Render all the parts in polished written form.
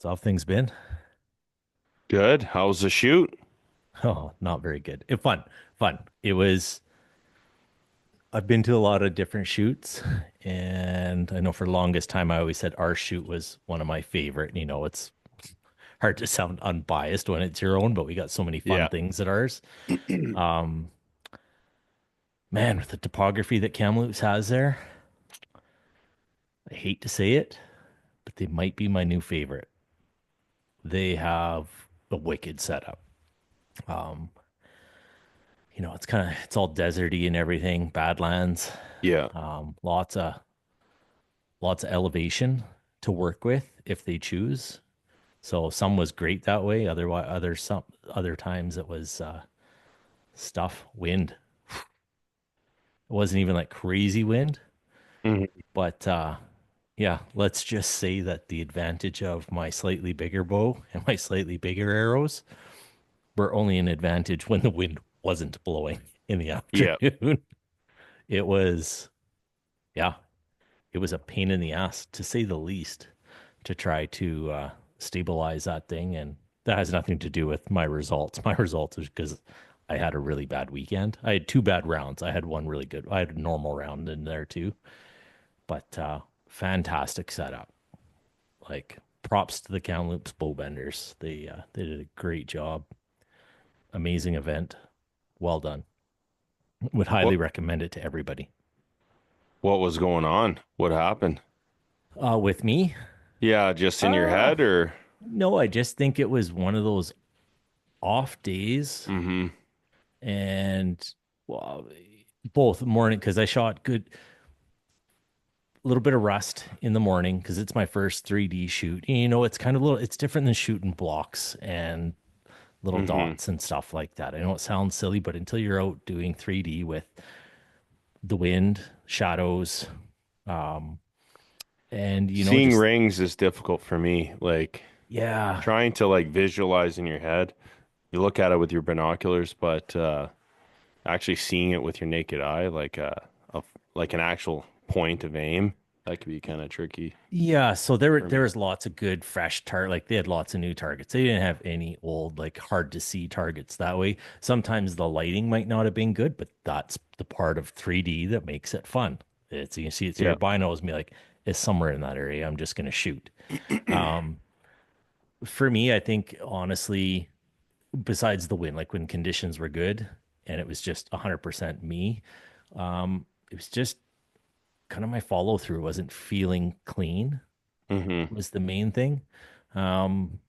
So how have things been? Good. How's the shoot? Oh, not very good. Fun. I've been to a lot of different shoots, and I know for the longest time I always said our shoot was one of my favorite. It's hard to sound unbiased when it's your own, but we got so many fun Yeah. things at ours. Um, Man, with the topography that Kamloops has there, I hate to say it, but they might be my new favorite. They have a wicked setup. Um, it's all deserty and everything, badlands. Yeah. Um, lots of lots of elevation to work with if they choose. So some was great that way. Other times it was stuff, wind. It wasn't even like crazy wind, Mhm. but yeah, let's just say that the advantage of my slightly bigger bow and my slightly bigger arrows were only an advantage when the wind wasn't blowing in the Yeah. afternoon. It was, yeah, it was a pain in the ass to say the least to try to stabilize that thing. And that has nothing to do with my results. My results is because I had a really bad weekend. I had two bad rounds. I had one really good. I had a normal round in there too, but fantastic setup. Like props to the Kamloops bowbenders. They did a great job. Amazing event. Well done. Would highly What recommend it to everybody. what was going on? What happened? With me, Yeah, just in your uh, head or no, I just think it was one of those off days hmm and well, both morning because I shot good, a little bit of rust in the morning because it's my first 3D shoot. It's kind of it's different than shooting blocks and little hmm dots and stuff like that. I know it sounds silly, but until you're out doing 3D with the wind, shadows, um, and Seeing just rings is difficult for me. Like yeah, trying to like visualize in your head. You look at it with your binoculars, but actually seeing it with your naked eye, a like an actual point of aim, that could be kind of tricky yeah. So for there me. was lots of good fresh Like they had lots of new targets. They didn't have any old like hard to see targets that way. Sometimes the lighting might not have been good, but that's the part of 3D that makes it fun. It's you see it through Yeah. your binos and be like, it's somewhere in that area. I'm just gonna shoot. Um, for me, I think honestly, besides the win, like when conditions were good and it was just 100% me, it was just kind of my follow through wasn't feeling clean hmm was the main thing. Um,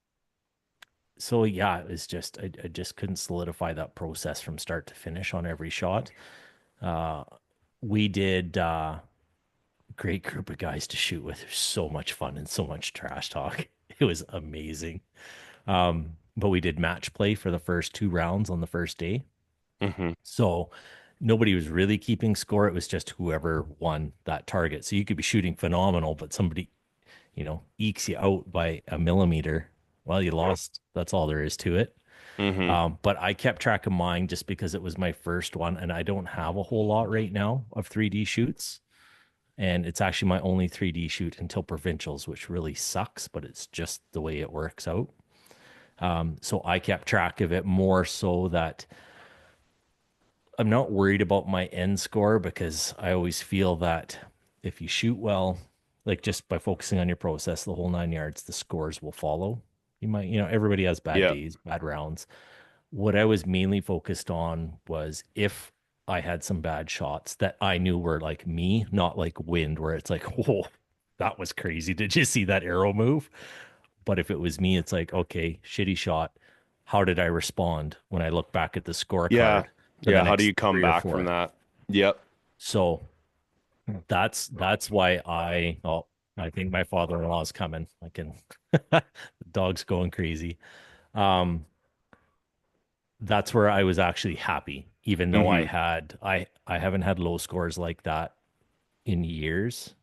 so yeah, it was just I just couldn't solidify that process from start to finish on every shot. Uh, we did great group of guys to shoot with. There's so much fun and so much trash talk. It was amazing. But we did match play for the first two rounds on the first day. hmm So nobody was really keeping score. It was just whoever won that target. So you could be shooting phenomenal, but somebody, ekes you out by a millimeter. Well, you lost. That's all there is to it. hmm But I kept track of mine just because it was my first one, and I don't have a whole lot right now of 3D shoots. And it's actually my only 3D shoot until provincials, which really sucks, but it's just the way it works out. So I kept track of it more so that I'm not worried about my end score because I always feel that if you shoot well, like just by focusing on your process, the whole 9 yards, the scores will follow. Everybody has bad Yeah. days, bad rounds. What I was mainly focused on was if I had some bad shots that I knew were like me, not like wind, where it's like, whoa, that was crazy. Did you see that arrow move? But if it was me, it's like, okay, shitty shot. How did I respond when I look back at the Yeah. scorecard for the Yeah. How do next you come three or back from four? that? Yep. So that's why I think my father-in-law is coming. I can the dog's going crazy. Um, that's where I was actually happy, even though hmm I haven't had low scores like that in years.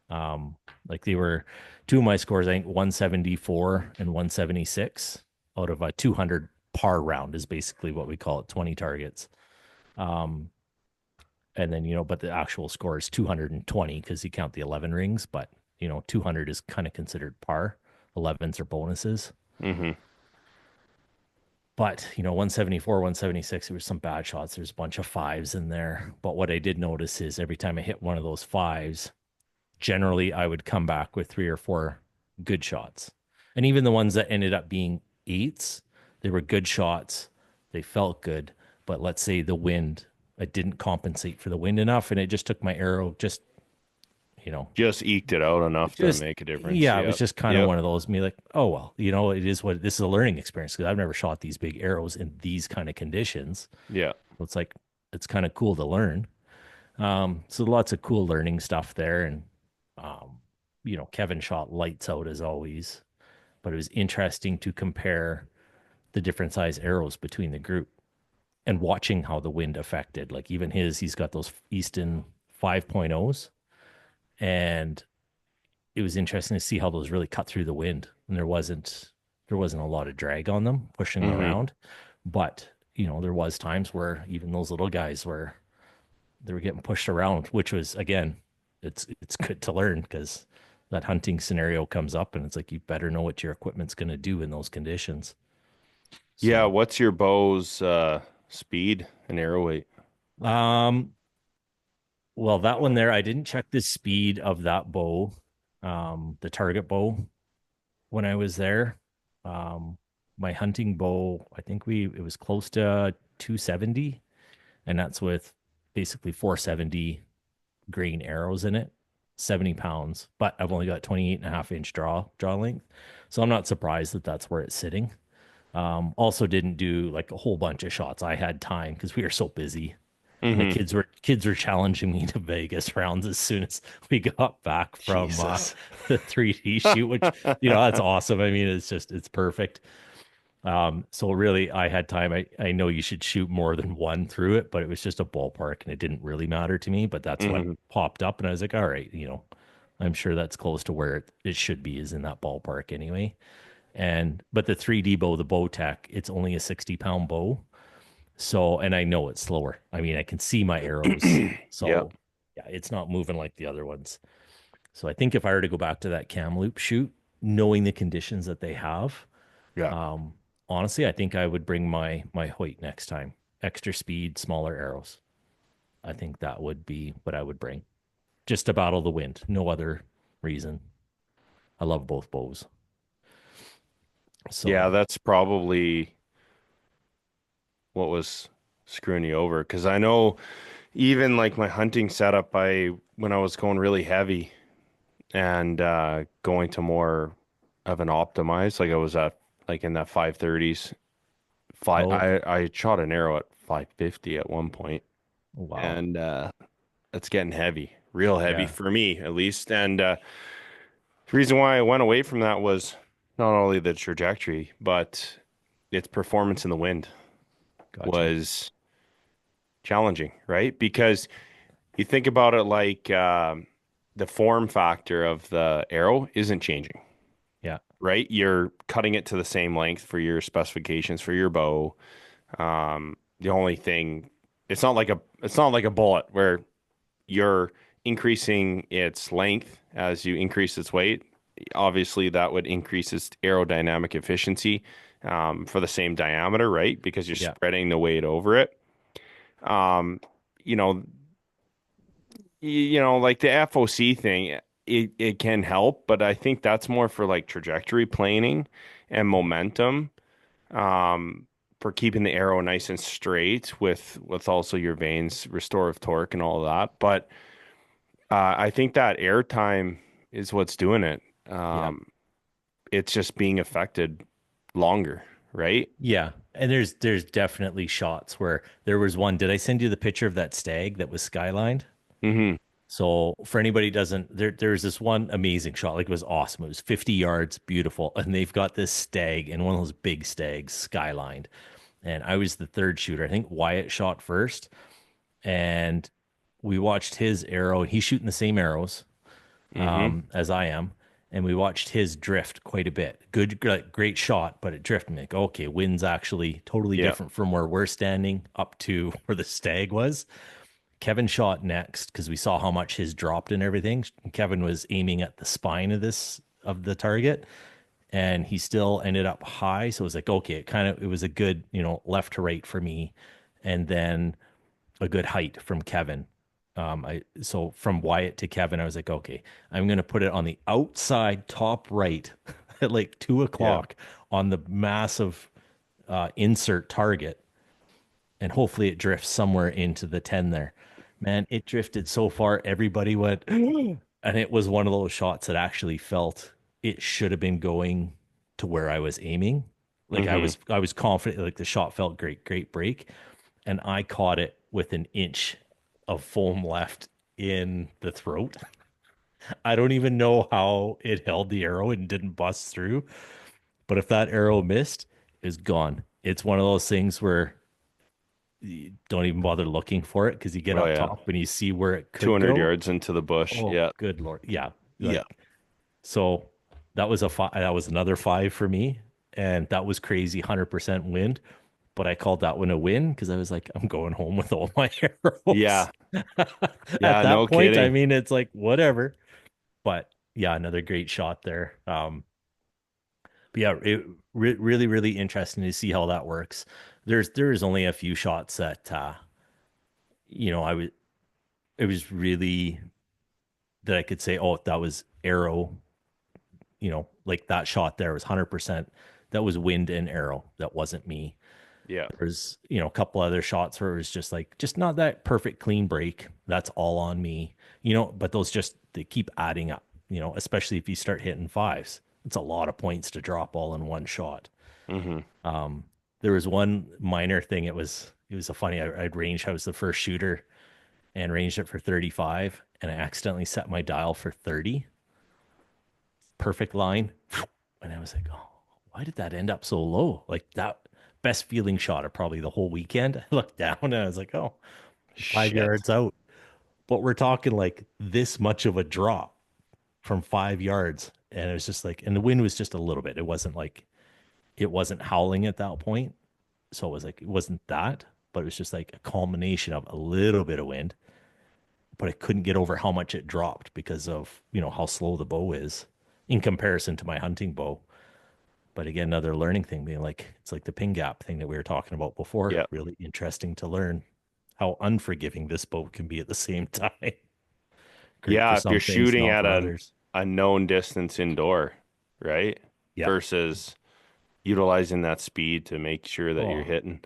Um, like they were two of my scores, I think 174 and 176 out of a 200 par round is basically what we call it, 20 targets. Um, and then, but the actual score is 220 because you count the 11 rings, but 200 is kind of considered par. 11s or bonuses. Hmm. But, 174, 176, there was some bad shots. There's a bunch of fives in there. But what I did notice is every time I hit one of those fives, generally I would come back with three or four good shots. And even the ones that ended up being eights, they were good shots. They felt good. But let's say the wind, I didn't compensate for the wind enough, and it just took my arrow just, you know, Just eked it out it enough to just, make a difference. yeah, it was Yep. just kind of Yep. one of those me like, oh well, it is what this is a learning experience because I've never shot these big arrows in these kind of conditions. Yeah. So it's like it's kind of cool to learn. So lots of cool learning stuff there, and um, Kevin shot lights out as always, but it was interesting to compare the different size arrows between the group and watching how the wind affected. Like even he's got those Easton 5.0s, and it was interesting to see how those really cut through the wind, and there wasn't a lot of drag on them pushing them Hmm. around, but there was times where even those little guys were they were getting pushed around, which was again, it's good to learn because that hunting scenario comes up and it's like you better know what your equipment's going to do in those conditions. Yeah. So, What's your bow's speed and arrow weight? um, well, that one there, I didn't check the speed of that bow, the target bow when I was there. Um, my hunting bow, I think it was close to 270, and that's with basically 470 grain arrows in it, 70 pounds, but I've only got 28.5 inch draw length. So I'm not surprised that that's where it's sitting. Also didn't do like a whole bunch of shots. I had time because we were so busy. And the Hmm. kids were challenging me to Vegas rounds as soon as we got back from Jesus. the 3D shoot, which that's awesome. I mean, it's perfect. So really, I had time. I know you should shoot more than one through it, but it was just a ballpark, and it didn't really matter to me. But that's what Hmm. popped up, and I was like, all right, I'm sure that's close to where it should be, is in that ballpark anyway. But the 3D bow, the bow tech, it's only a 60-pound bow, so and I know it's slower. I mean, I can see my arrows, Yeah. so yeah, it's not moving like the other ones. So I think if I were to go back to that Kamloops shoot, knowing the conditions that they have, Yeah. um, honestly, I think I would bring my Hoyt next time. Extra speed, smaller arrows. I think that would be what I would bring. Just to battle the wind. No other reason. I love both bows. So, Yeah. That's probably what was screwing you over. Because I know even like my hunting setup, when I was going really heavy and going to more of an optimized, like I was at like in that 530s. oh, I shot an arrow at 550 at one point, wow. and it's getting heavy, real heavy Yeah, for me at least. And the reason why I went away from that was not only the trajectory, but its performance in the wind gotcha. was challenging, right? Because you think about it like the form factor of the arrow isn't changing, Yeah, right? You're cutting it to the same length for your specifications for your bow. The only thing, it's not like a bullet where you're increasing its length as you increase its weight. Obviously, that would increase its aerodynamic efficiency for the same diameter, right? Because you're yeah, spreading the weight over it. Um, you know, like the FOC thing, it can help, but I think that's more for like trajectory planing and momentum, um, for keeping the arrow nice and straight with also your vanes, restorative torque and all of that. But I think that air time is what's doing it. yeah, It's just being affected longer, right? yeah. And there's definitely shots where there was one. Did I send you the picture of that stag that was skylined? Hmm. So for anybody who doesn't, there's this one amazing shot. Like it was awesome. It was 50 yards, beautiful. And they've got this stag and one of those big stags skylined. And I was the third shooter. I think Wyatt shot first. And we watched his arrow. He's shooting the same arrows Hmm. as I am. And we watched his drift quite a bit. Good, great shot, but it drifted. Like, okay, wind's actually totally Yeah. different from where we're standing up to where the stag was. Kevin shot next because we saw how much his dropped and everything. Kevin was aiming at the spine of the target. and he still ended up high. So it was like, okay, it was a good, left to right for me. And then a good height from Kevin. So from Wyatt to Kevin, I was like, okay, I'm gonna put it on the outside top right at like two Yeah. o'clock on the massive insert target, and hopefully it drifts somewhere into the 10 there. Man, it drifted so far, everybody went, and it was one of those shots that actually felt it should have been going to where I was aiming. Like I Hmm. was I was confident, like the shot felt great, great break, and I caught it with an inch of foam left in the throat. I don't even know how it held the arrow and didn't bust through, but if that arrow missed, it's gone. It's one of those things where you don't even bother looking for it because you get Oh up yeah. top and you see where it could 200 go. yards into the bush. Oh, Yeah. good Lord. Yeah. Yeah. Like, so that was that was another five for me. And that was crazy, 100% wind. But I called that one a win because I was like, I'm going home with all my arrows. Yeah. At Yeah, that no point, I kidding. mean, it's like whatever. But yeah, another great shot there. But yeah, really, really interesting to see how that works. There's only a few shots that I was it was really that I could say, oh, that was arrow, like that shot there was 100%. That was wind and arrow. That wasn't me. Yeah. There's, a couple other shots where it was just like, just not that perfect clean break. That's all on me, but those they keep adding up, especially if you start hitting fives. It's a lot of points to drop all in one shot. Hmm. Um, there was one minor thing. It was a funny, I'd ranged, I was the first shooter and ranged it for 35, and I accidentally set my dial for 30. Perfect line. And I was like, oh, why did that end up so low? Like that best feeling shot of probably the whole weekend. I looked down and I was like, oh, 5 Shit. yards out. But we're talking like this much of a drop from 5 yards. And it was just like, and the wind was just a little bit. It wasn't like, it wasn't howling at that point. So it was like, it wasn't that, but it was just like a culmination of a little bit of wind. But I couldn't get over how much it dropped because of, how slow the bow is in comparison to my hunting bow. But again, another learning thing being like, it's like the pin gap thing that we were talking about before. Yeah. Really interesting to learn how unforgiving this boat can be at the same time. Great for Yeah, if you're some things, shooting not at for others. a known distance indoor, right? Yeah. Versus utilizing that speed to make sure that you're Oh, hitting.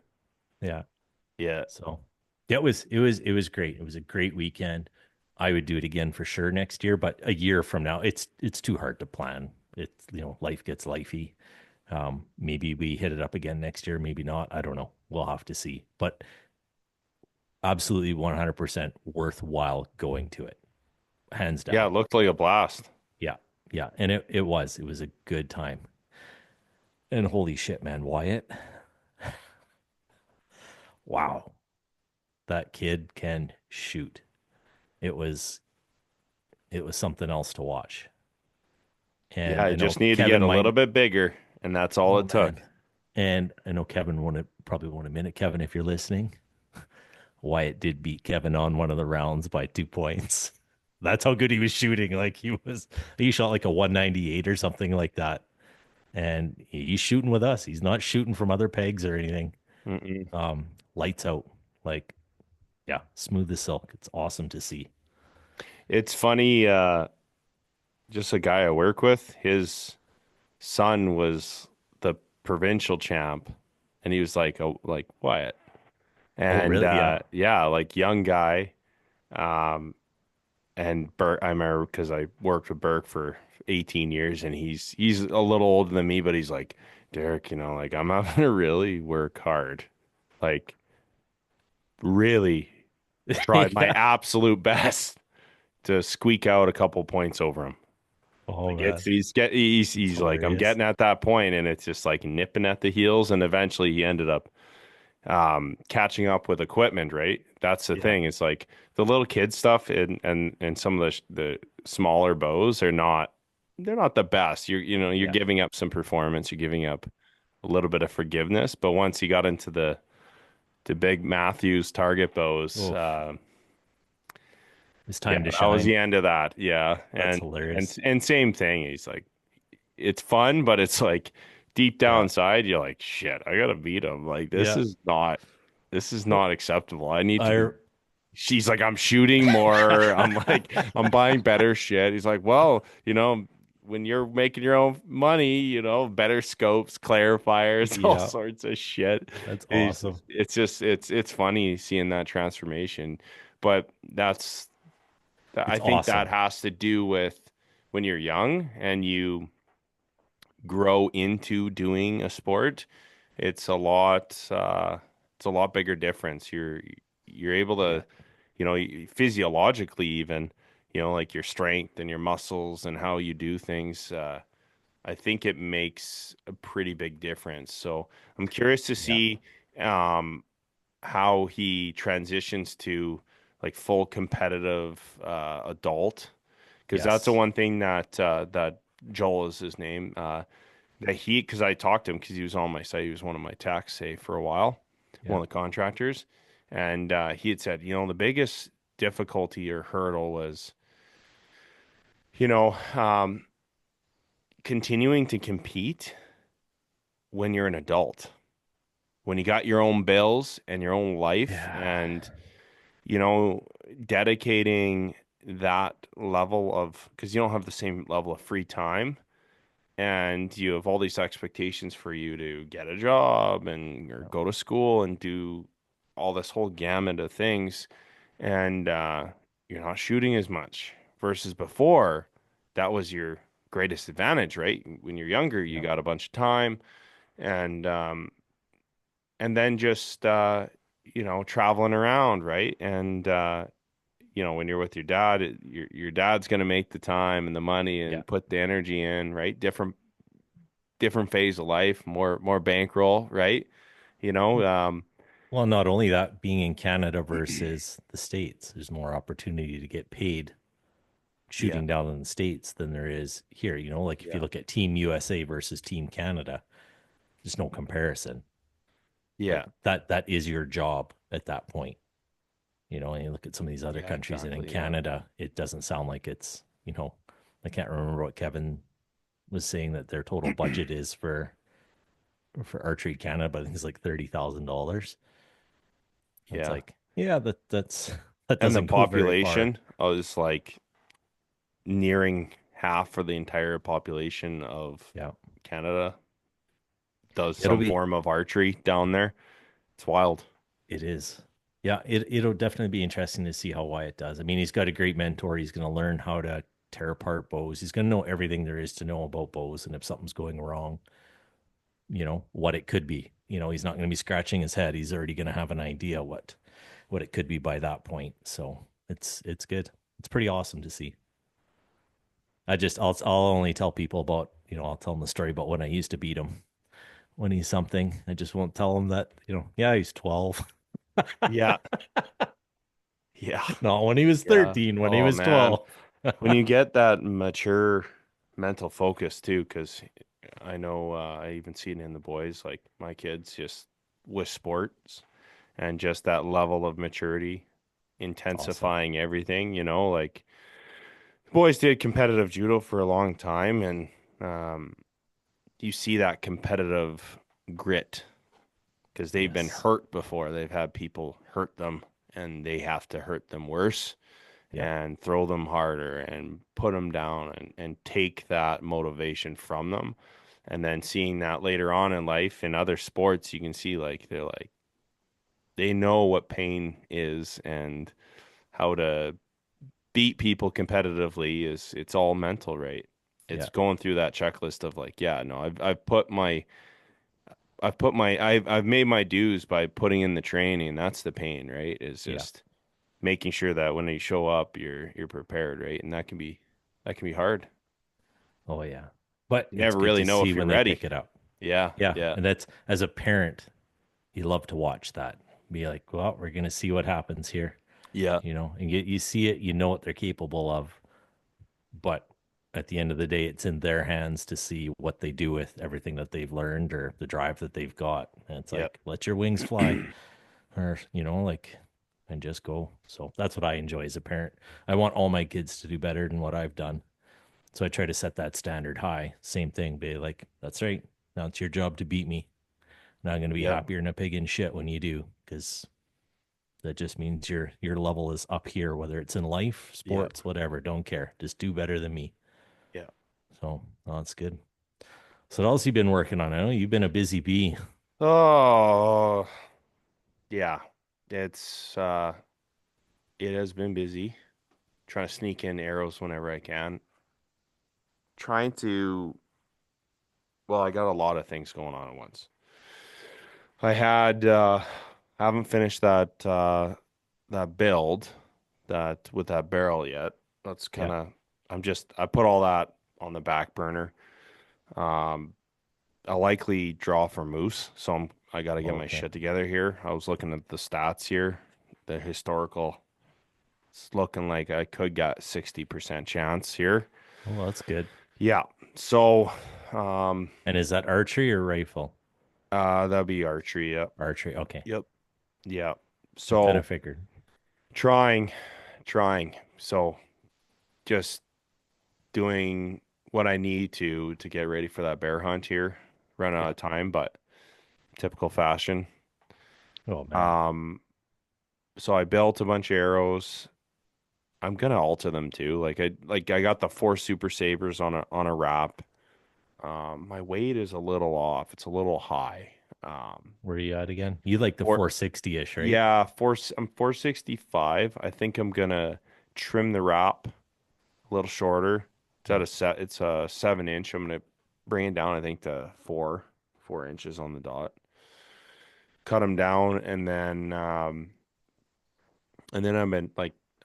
yeah. Yeah. So yeah, it was great. It was a great weekend. I would do it again for sure next year, but a year from now, it's too hard to plan. It's life gets lifey. Maybe we hit it up again next year, maybe not. I don't know. We'll have to see. But absolutely 100% worthwhile going to it, hands Yeah, down. it looked like a blast. Yeah. Yeah. And it was a good time. And holy shit, man, Wyatt, wow, that kid can shoot. It was, it was something else to watch. Yeah, And I I know just need to get Kevin a might, little bit bigger, and that's all oh it took. man. And I know Kevin probably won't admit it. Kevin, if you're listening, Wyatt did beat Kevin on one of the rounds by 2 points. That's how good he was shooting. Like he shot like a 198 or something like that. And he's shooting with us. He's not shooting from other pegs or anything. Mm-mm. Lights out. Like, yeah, smooth as silk. It's awesome to see. It's funny, just a guy I work with, his son was the provincial champ, and he was like, oh, like Wyatt. Oh, And really? Yeah. yeah, like young guy. Um, and Burke, I remember because I worked with Burke for 18 years, and he's a little older than me, but he's like, Derek, like I'm having to really work hard, like really try my Yeah. absolute best to squeak out a couple points over him. Oh Like man. It's he's like I'm hilarious. getting at that point, and it's just like nipping at the heels, and eventually he ended up catching up with equipment, right? That's the Yeah. thing. It's like the little kid stuff and some of the smaller bows are not they're not the best. You're Yeah. giving up some performance, you're giving up a little bit of forgiveness, but once you got into the big Matthews target bows, Oh, it's yeah, time to that was shine. the end of that. Yeah. That's And hilarious. same thing. He's like it's fun, but it's like deep down Yeah. inside, you're like, shit, I gotta beat him. Like Yeah. this is Well, not acceptable. I need to be. I She's like, I'm shooting more. I'm like, I'm buying better shit. He's like, well, when you're making your own money, better scopes, clarifiers, all yeah, sorts of shit. that's It's awesome. it's funny seeing that transformation, but I It's think that awesome. has to do with when you're young and you grow into doing a sport. It's a lot. It's a lot bigger difference. You're able Yeah. to, physiologically even, like your strength and your muscles and how you do things. I think it makes a pretty big difference. So I'm curious to Yeah. see um, how he transitions to like full competitive adult, because that's the Yes. one thing that Joel is his name. Because I talked to him because he was on my site. He was one of my techs, say, for a while, Yeah. one of the contractors. And he had said, the biggest difficulty or hurdle was, you know, um, continuing to compete when you're an adult, when you got your own bills and your own life, Yeah. and, you know, dedicating that level of, because you don't have the same level of free time and you have all these expectations for you to get a job and or Yeah. go to school and do all this whole gamut of things, and you're not shooting as much versus before. That was your greatest advantage, right? When you're younger, you Yeah. got a bunch of time, and then just traveling around, right? And when you're with your dad, your dad's gonna make the time and the money Yeah. and put the energy in, right? Different phase of life, more bankroll, right? You know, Well, not only that, being in Canada versus the States, there's more opportunity to get paid yeah, shooting down in the States than there is here. Like if you yeah, look at Team USA versus Team Canada, there's no comparison. yeah, Like that is your job at that point. And you look at some of these other yeah, countries, and in exactly. Yeah, Canada, it doesn't sound like I can't remember what Kevin was saying that their total budget is for Archery Canada, but I think it's like $30,000. It's yeah. like, yeah, that And the doesn't go very far. population is like nearing half for the entire population of Yeah. Canada does It'll some be form of archery down there. It's wild. it is. Yeah, it'll definitely be interesting to see how Wyatt does. I mean, he's got a great mentor. He's going to learn how to tear apart bows. He's going to know everything there is to know about bows, and if something's going wrong, what it could be. He's not going to be scratching his head. He's already going to have an idea what it could be by that point. So it's good. It's pretty awesome to see. I'll only tell people about, I'll tell them the story about when I used to beat him when he's something. I just won't tell him that, yeah, he's 12. Yeah, yeah, Not when he was yeah. 13, when he Oh was man, 12. when you get that mature mental focus too, because I know I even see it in the boys, like my kids, just with sports and just that level of maturity, It's awesome. intensifying everything. Like the boys did competitive judo for a long time, and um, you see that competitive grit because they've been Yes. hurt before. They've had people hurt them, and they have to hurt them worse Yeah. and throw them harder and put them down and take that motivation from them. And then seeing that later on in life in other sports, you can see like they know what pain is and how to beat people competitively. It's all mental, right? Yeah. It's going through that checklist of like, yeah, no, I've made my dues by putting in the training. That's the pain, right? Is Yeah. just making sure that when you show up, you're prepared, right? And that can be hard. Oh, yeah. But You it's never good really to know see if you're when they ready. pick it up. Yeah, Yeah. yeah, And that's, as a parent, you love to watch that. Be like, well, we're going to see what happens here, yeah, and you see it, you know what they're capable of. But at the end of the day, it's in their hands to see what they do with everything that they've learned or the drive that they've got. And it's yeah, like, let your wings fly, or, and just go. So that's what I enjoy as a parent. I want all my kids to do better than what I've done. So I try to set that standard high. Same thing, be like, that's right. Now it's your job to beat me. Now I'm going to be Yep. happier than a pig in shit when you do, because that just means your level is up here, whether it's in life, Yep. sports, whatever. Don't care. Just do better than me. Yeah. So oh, that's good. So what else you been working on? I know you've been a busy bee. Oh, yeah. It's it has been busy trying to sneak in arrows whenever I can. Trying to, well, I got a lot of things going on at once. I had haven't finished that build that with that barrel yet. That's kind Yeah. of I put all that on the back burner. Um I likely draw for moose, so I got to get my Okay. shit together here. I was looking at the stats here, the historical. It's looking like I could get 60% chance here. Well, that's good. Yeah. So, um, And is that archery or rifle? that'd be archery. Yep. Archery. Okay. Yep. Yeah. I kind So of figured. trying, trying. So just doing what I need to get ready for that bear hunt here. Run out Yeah. of time, but typical fashion. Oh man. Um, so I built a bunch of arrows. I'm gonna alter them too. I got the four super sabers on a wrap. My weight is a little off. It's a little high. Where are you at again? You like the Four, 460-ish, right? yeah, I'm 465. I think I'm gonna trim the wrap a little shorter. Yeah. It's a 7 inch. I'm gonna bring it down, I think, to 4 inches on the dot. Cut them down, and then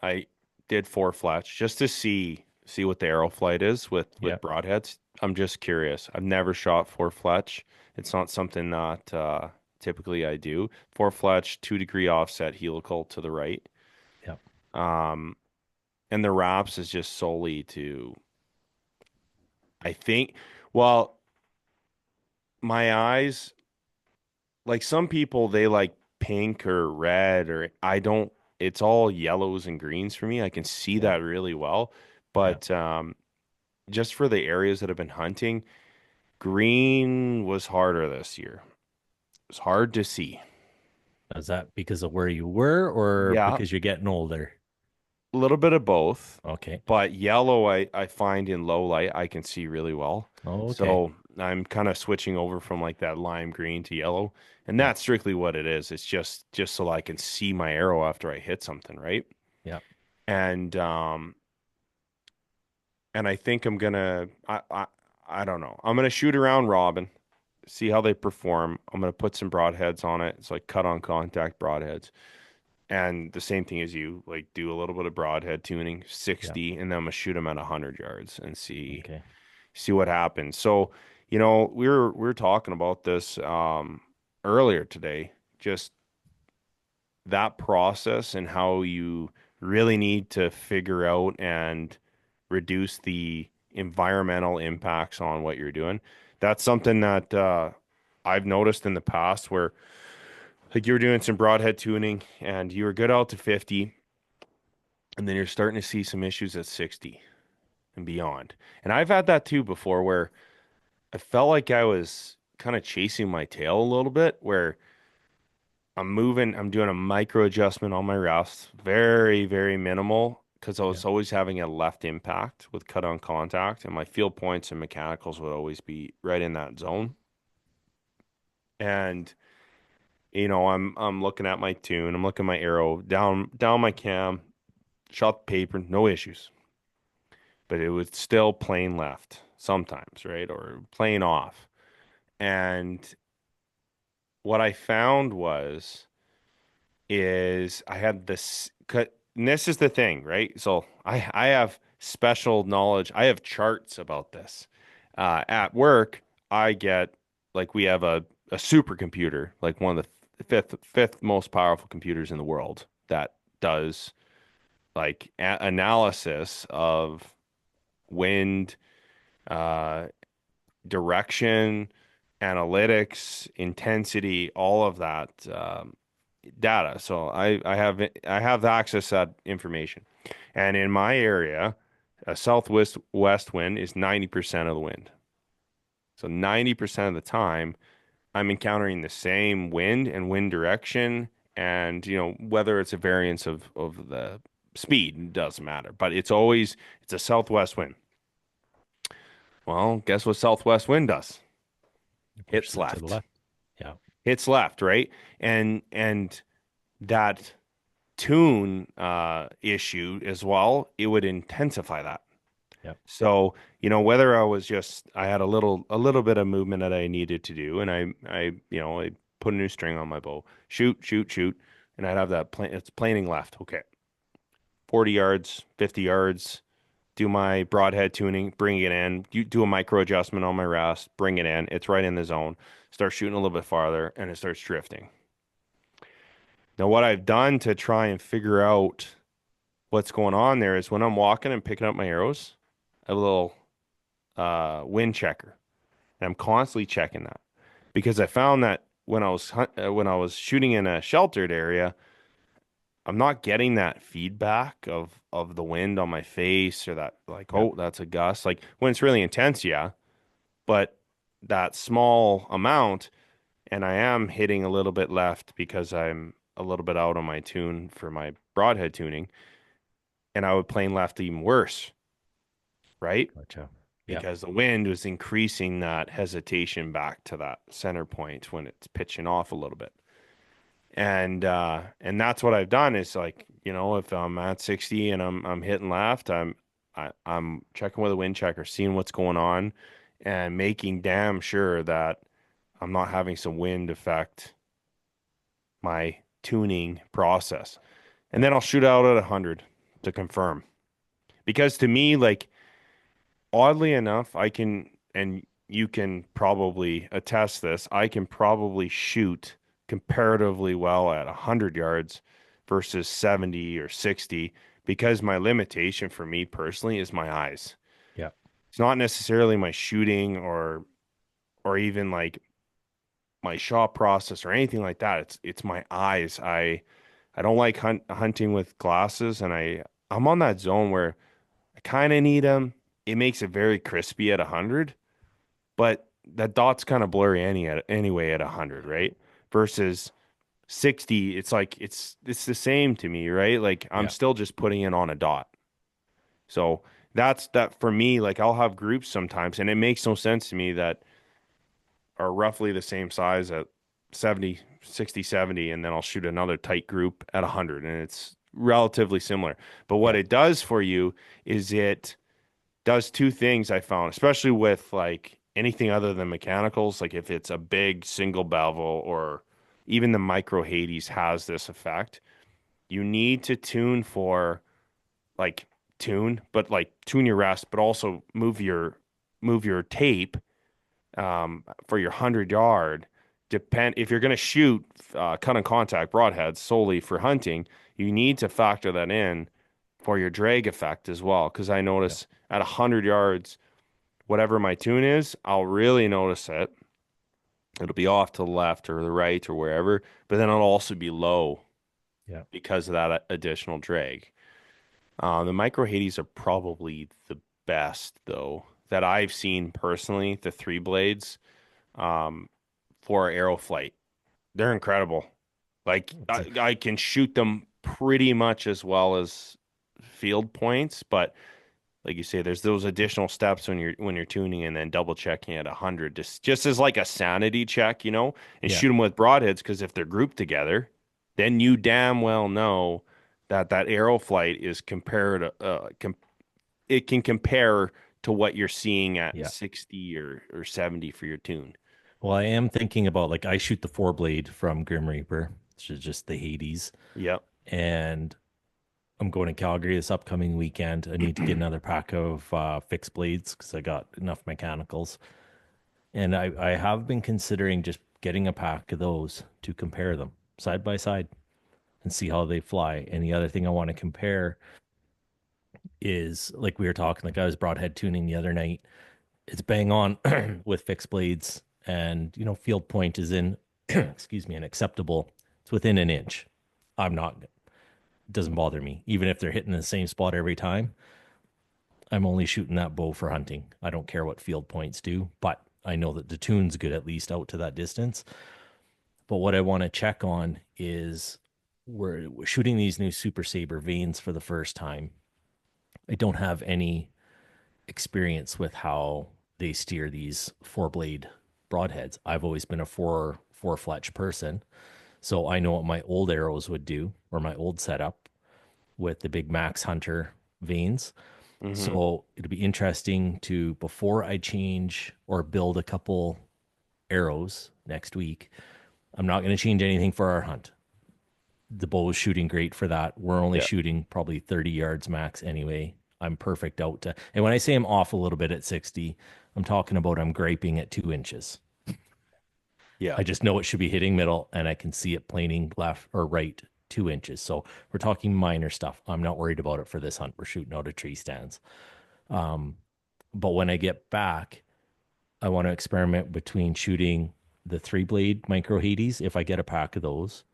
I did four flats just to see what the arrow flight is Yeah. with broadheads. I'm just curious. I've never shot four fletch. It's not something that typically I do. Four fletch, 2 degree offset helical to the right. Yeah. Um, and the wraps is just solely to I think. Well, my eyes, like some people, they like pink or red, or I don't. It's all yellows and greens for me. I can see Yeah. that really well, Yeah. but just for the areas that I've been hunting, green was harder this year. It was hard to see. Is that because of where you were or Yeah, because you're getting older? a little bit of both, Okay. but yellow I find in low light I can see really well. Oh, okay. So I'm kind of switching over from like that lime green to yellow, and Yeah. that's strictly what it is. It's just so I can see my arrow after I hit something, right? Yeah. And and I think I don't know. I'm gonna shoot around Robin, see how they perform. I'm gonna put some broadheads on it. It's like cut on contact broadheads. And the same thing as you, like do a little bit of broadhead tuning, Yeah. 60, and then I'm gonna shoot them at 100 yards and Okay. see what happens. So, we were talking about this earlier today, just that process and how you really need to figure out and reduce the environmental impacts on what you're doing. That's something that I've noticed in the past where like you were doing some broadhead tuning and you were good out to 50 and then you're starting to see some issues at 60 and beyond. And I've had that too before where I felt like I was kind of chasing my tail a little bit where I'm doing a micro adjustment on my rest, very, very minimal because I Yeah. was always having a left impact with cut on contact and my field points and mechanicals would always be right in that zone. And I'm looking at my tune, I'm looking at my arrow down my cam, shot the paper, no issues. But it was still plain left sometimes, right? Or plain off. And what I found is I had this cut. And this is the thing, right? So I have special knowledge. I have charts about this. At work, I get like we have a supercomputer, like one of the fifth most powerful computers in the world that does like analysis of wind, uh, direction, analytics, intensity, all of that data. So I have access to that information. And in my area, a southwest west wind is 90% of the wind. So 90% of the time, I'm encountering the same wind and wind direction, and whether it's a variance of the speed doesn't matter, but it's a southwest wind. Well, guess what southwest wind does? It Hits pushes it to the left. left. Yeah. Hits left, right? And that tune issue as well, it would intensify that. Yep. So, whether I had a little bit of movement that I needed to do, and I put a new string on my bow, shoot, shoot, shoot, and I'd have it's planing left. Okay. 40 yards, 50 yards, do my broadhead tuning, bring it in, do a micro adjustment on my rest, bring it in. It's right in the zone. Start shooting a little bit farther, and it starts drifting. Now, what I've done to try and figure out what's going on there is when I'm walking and picking up my arrows, I have a little wind checker, and I'm constantly checking that because I found that when I was shooting in a sheltered area, I'm not getting that feedback of the wind on my face or that like, Yep. oh, that's a gust. Like when it's really intense, yeah, but that small amount, and I am hitting a little bit left because I'm a little bit out on my tune for my broadhead tuning, and I would plane left even worse, right? Gotcha. Yep. Because the wind was increasing that hesitation back to that center point when it's pitching off a little bit. And that's what I've done is like, if I'm at 60 and I'm hitting left, I'm checking with a wind checker, seeing what's going on and making damn sure that I'm not having some wind affect my tuning process. And then I'll shoot out at 100 to confirm. Because to me, like oddly enough, I can, and you can probably attest this, I can probably shoot comparatively well at 100 yards versus 70 or 60 because my limitation for me personally is my eyes. Yep. It's not necessarily my shooting or even like my shot process or anything like that. It's my eyes. I don't like hunting with glasses, and I'm on that zone where I kind of need them. It makes it very crispy at 100, but that dot's kind of blurry anyway at 100, right? Versus 60, it's like it's the same to me, right? Like I'm Yep. still just putting it on a dot. So that's that for me. Like I'll have groups sometimes, and it makes no sense to me that are roughly the same size at 70, 60, 70, and then I'll shoot another tight group at 100, and it's relatively similar. But what Yep. it does for you is it does two things I found, especially with like anything other than mechanicals, like if it's a big single bevel or even the micro Hades has this effect. You need to tune for like but like tune your rest, but also move your tape for your 100 yard. Depend if you're going to shoot cut and contact broadheads solely for hunting, you need to factor that in for your drag effect as well. Because I Yep. notice at 100 yards, whatever my tune is, I'll really notice it. It'll be off to the left or the right or wherever, but then it'll also be low Yep. because of that additional drag. The micro Hades are probably the best though that I've seen personally. The three blades um, for arrow flight, they're incredible. Like It's I can shoot them pretty much as well as field points, but like you say, there's those additional steps when you're tuning and then double checking at 100, just as like a sanity check, and yeah. shoot them with broadheads because if they're grouped together, then you damn well know that arrow flight is compared. It can compare to what you're seeing at Yeah. 60 or 70 for your tune. Well, I am thinking about like I shoot the four blade from Grim Reaper, which is just the Hades, Yep. and I'm going to Calgary this upcoming weekend. I need to get another pack of fixed blades because I got enough mechanicals. And I have been considering just getting a pack of those to compare them side by side and see how they fly. And the other thing I want to compare is like we were talking, like I was broadhead tuning the other night. It's bang on with fixed blades, and field point is in, excuse me, an acceptable. It's within an inch. I'm not, it doesn't bother me, even if they're hitting the same spot every time. I'm only shooting that bow for hunting. I don't care what field points do, but I know that the tune's good at least out to that distance. But what I want to check on is we're shooting these new Super Saber vanes for the first time. I don't have any experience with how they steer these four blade broadheads. I've always been a four fletch person, so I know what my old arrows would do or my old setup with the big Max Hunter vanes. Mm-hmm. So it'd be interesting to before I change or build a couple arrows next week. I'm not going to change anything for our hunt. The bow is shooting great for that. We're only Yeah. shooting probably 30 yards max anyway. I'm perfect out to, and when I say I'm off a little bit at 60, I'm talking about I'm griping at 2 inches. Yeah. I just know it should be hitting middle and I can see it planing left or right 2 inches. So we're talking minor stuff. I'm not worried about it for this hunt. We're shooting out of tree stands. Um, but when I get back, I want to experiment between shooting the 3 blade micro Hades, if I get a pack of those,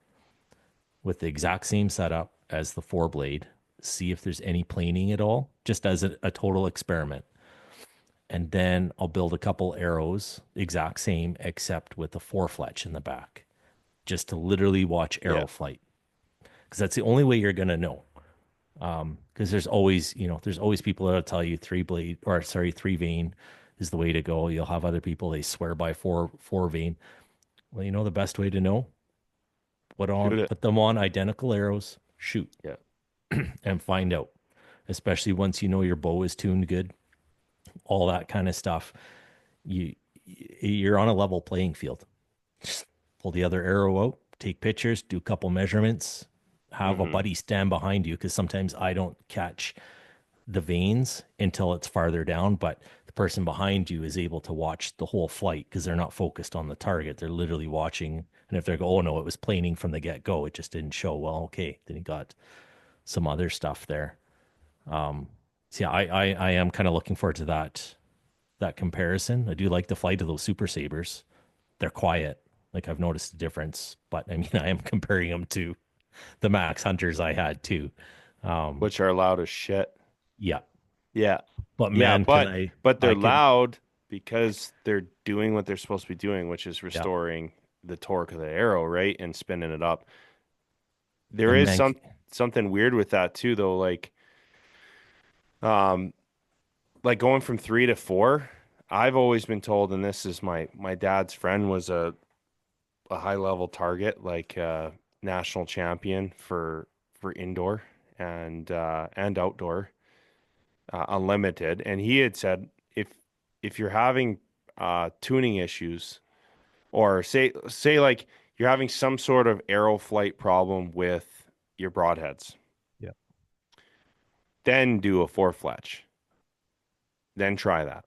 with the exact same setup as the 4 blade, see if there's any planing at all, just as a total experiment. And then I'll build a couple arrows, exact same, except with the 4 fletch in the back, just to literally watch Yeah. arrow flight. Because that's the only way you're going to know. Because there's always, there's always people that'll tell you 3 blade, or sorry, 3 vane is the way to go. You'll have other people, they swear by four vane. Well, the best way to know, Shoot it. put them on identical arrows, shoot Yeah. and find out. Especially once you know your bow is tuned good, all that kind of stuff. You you're on a level playing field. Just pull the other arrow out, take pictures, do a couple measurements, have a Mm-hmm. buddy stand behind you because sometimes I don't catch the veins until it's farther down, but the person behind you is able to watch the whole flight because they're not focused on the target. They're literally watching. And if they go, oh no, it was planing from the get go, it just didn't show. Well, okay, then you got some other stuff there. So yeah, I am kind of looking forward to that comparison. I do like the flight of those Super Sabers. They're quiet. Like I've noticed a difference, but I mean, I am comparing them to the Max Hunters I had too. Um, Which are loud as shit. yeah, Yeah. but Yeah, man, can but they're I can, loud because they're doing what they're supposed to be doing, which is yeah, restoring the torque of the arrow, right? And spinning it up. There and is man, something weird with that too, though. Um, like going from 3 to 4. I've always been told, and this is my dad's friend was a high level target, like national champion for indoor and outdoor, unlimited. And he had said if you're having tuning issues, or say like you're having some sort of arrow flight problem with your broadheads, yeah, then do a 4 fletch. Then try that.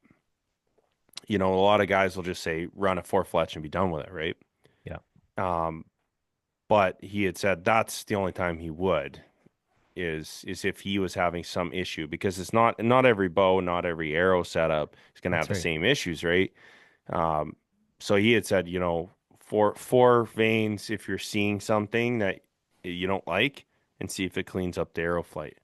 A lot of guys will just say run a 4 fletch and be done with it, right? yeah, Um, but he had said that's the only time he would is if he was having some issue, because it's not every bow, not every arrow setup is going to have that's the right. same issues, right? Um, so he had said, four veins if you're seeing something that you don't like, and see if it cleans up the arrow flight.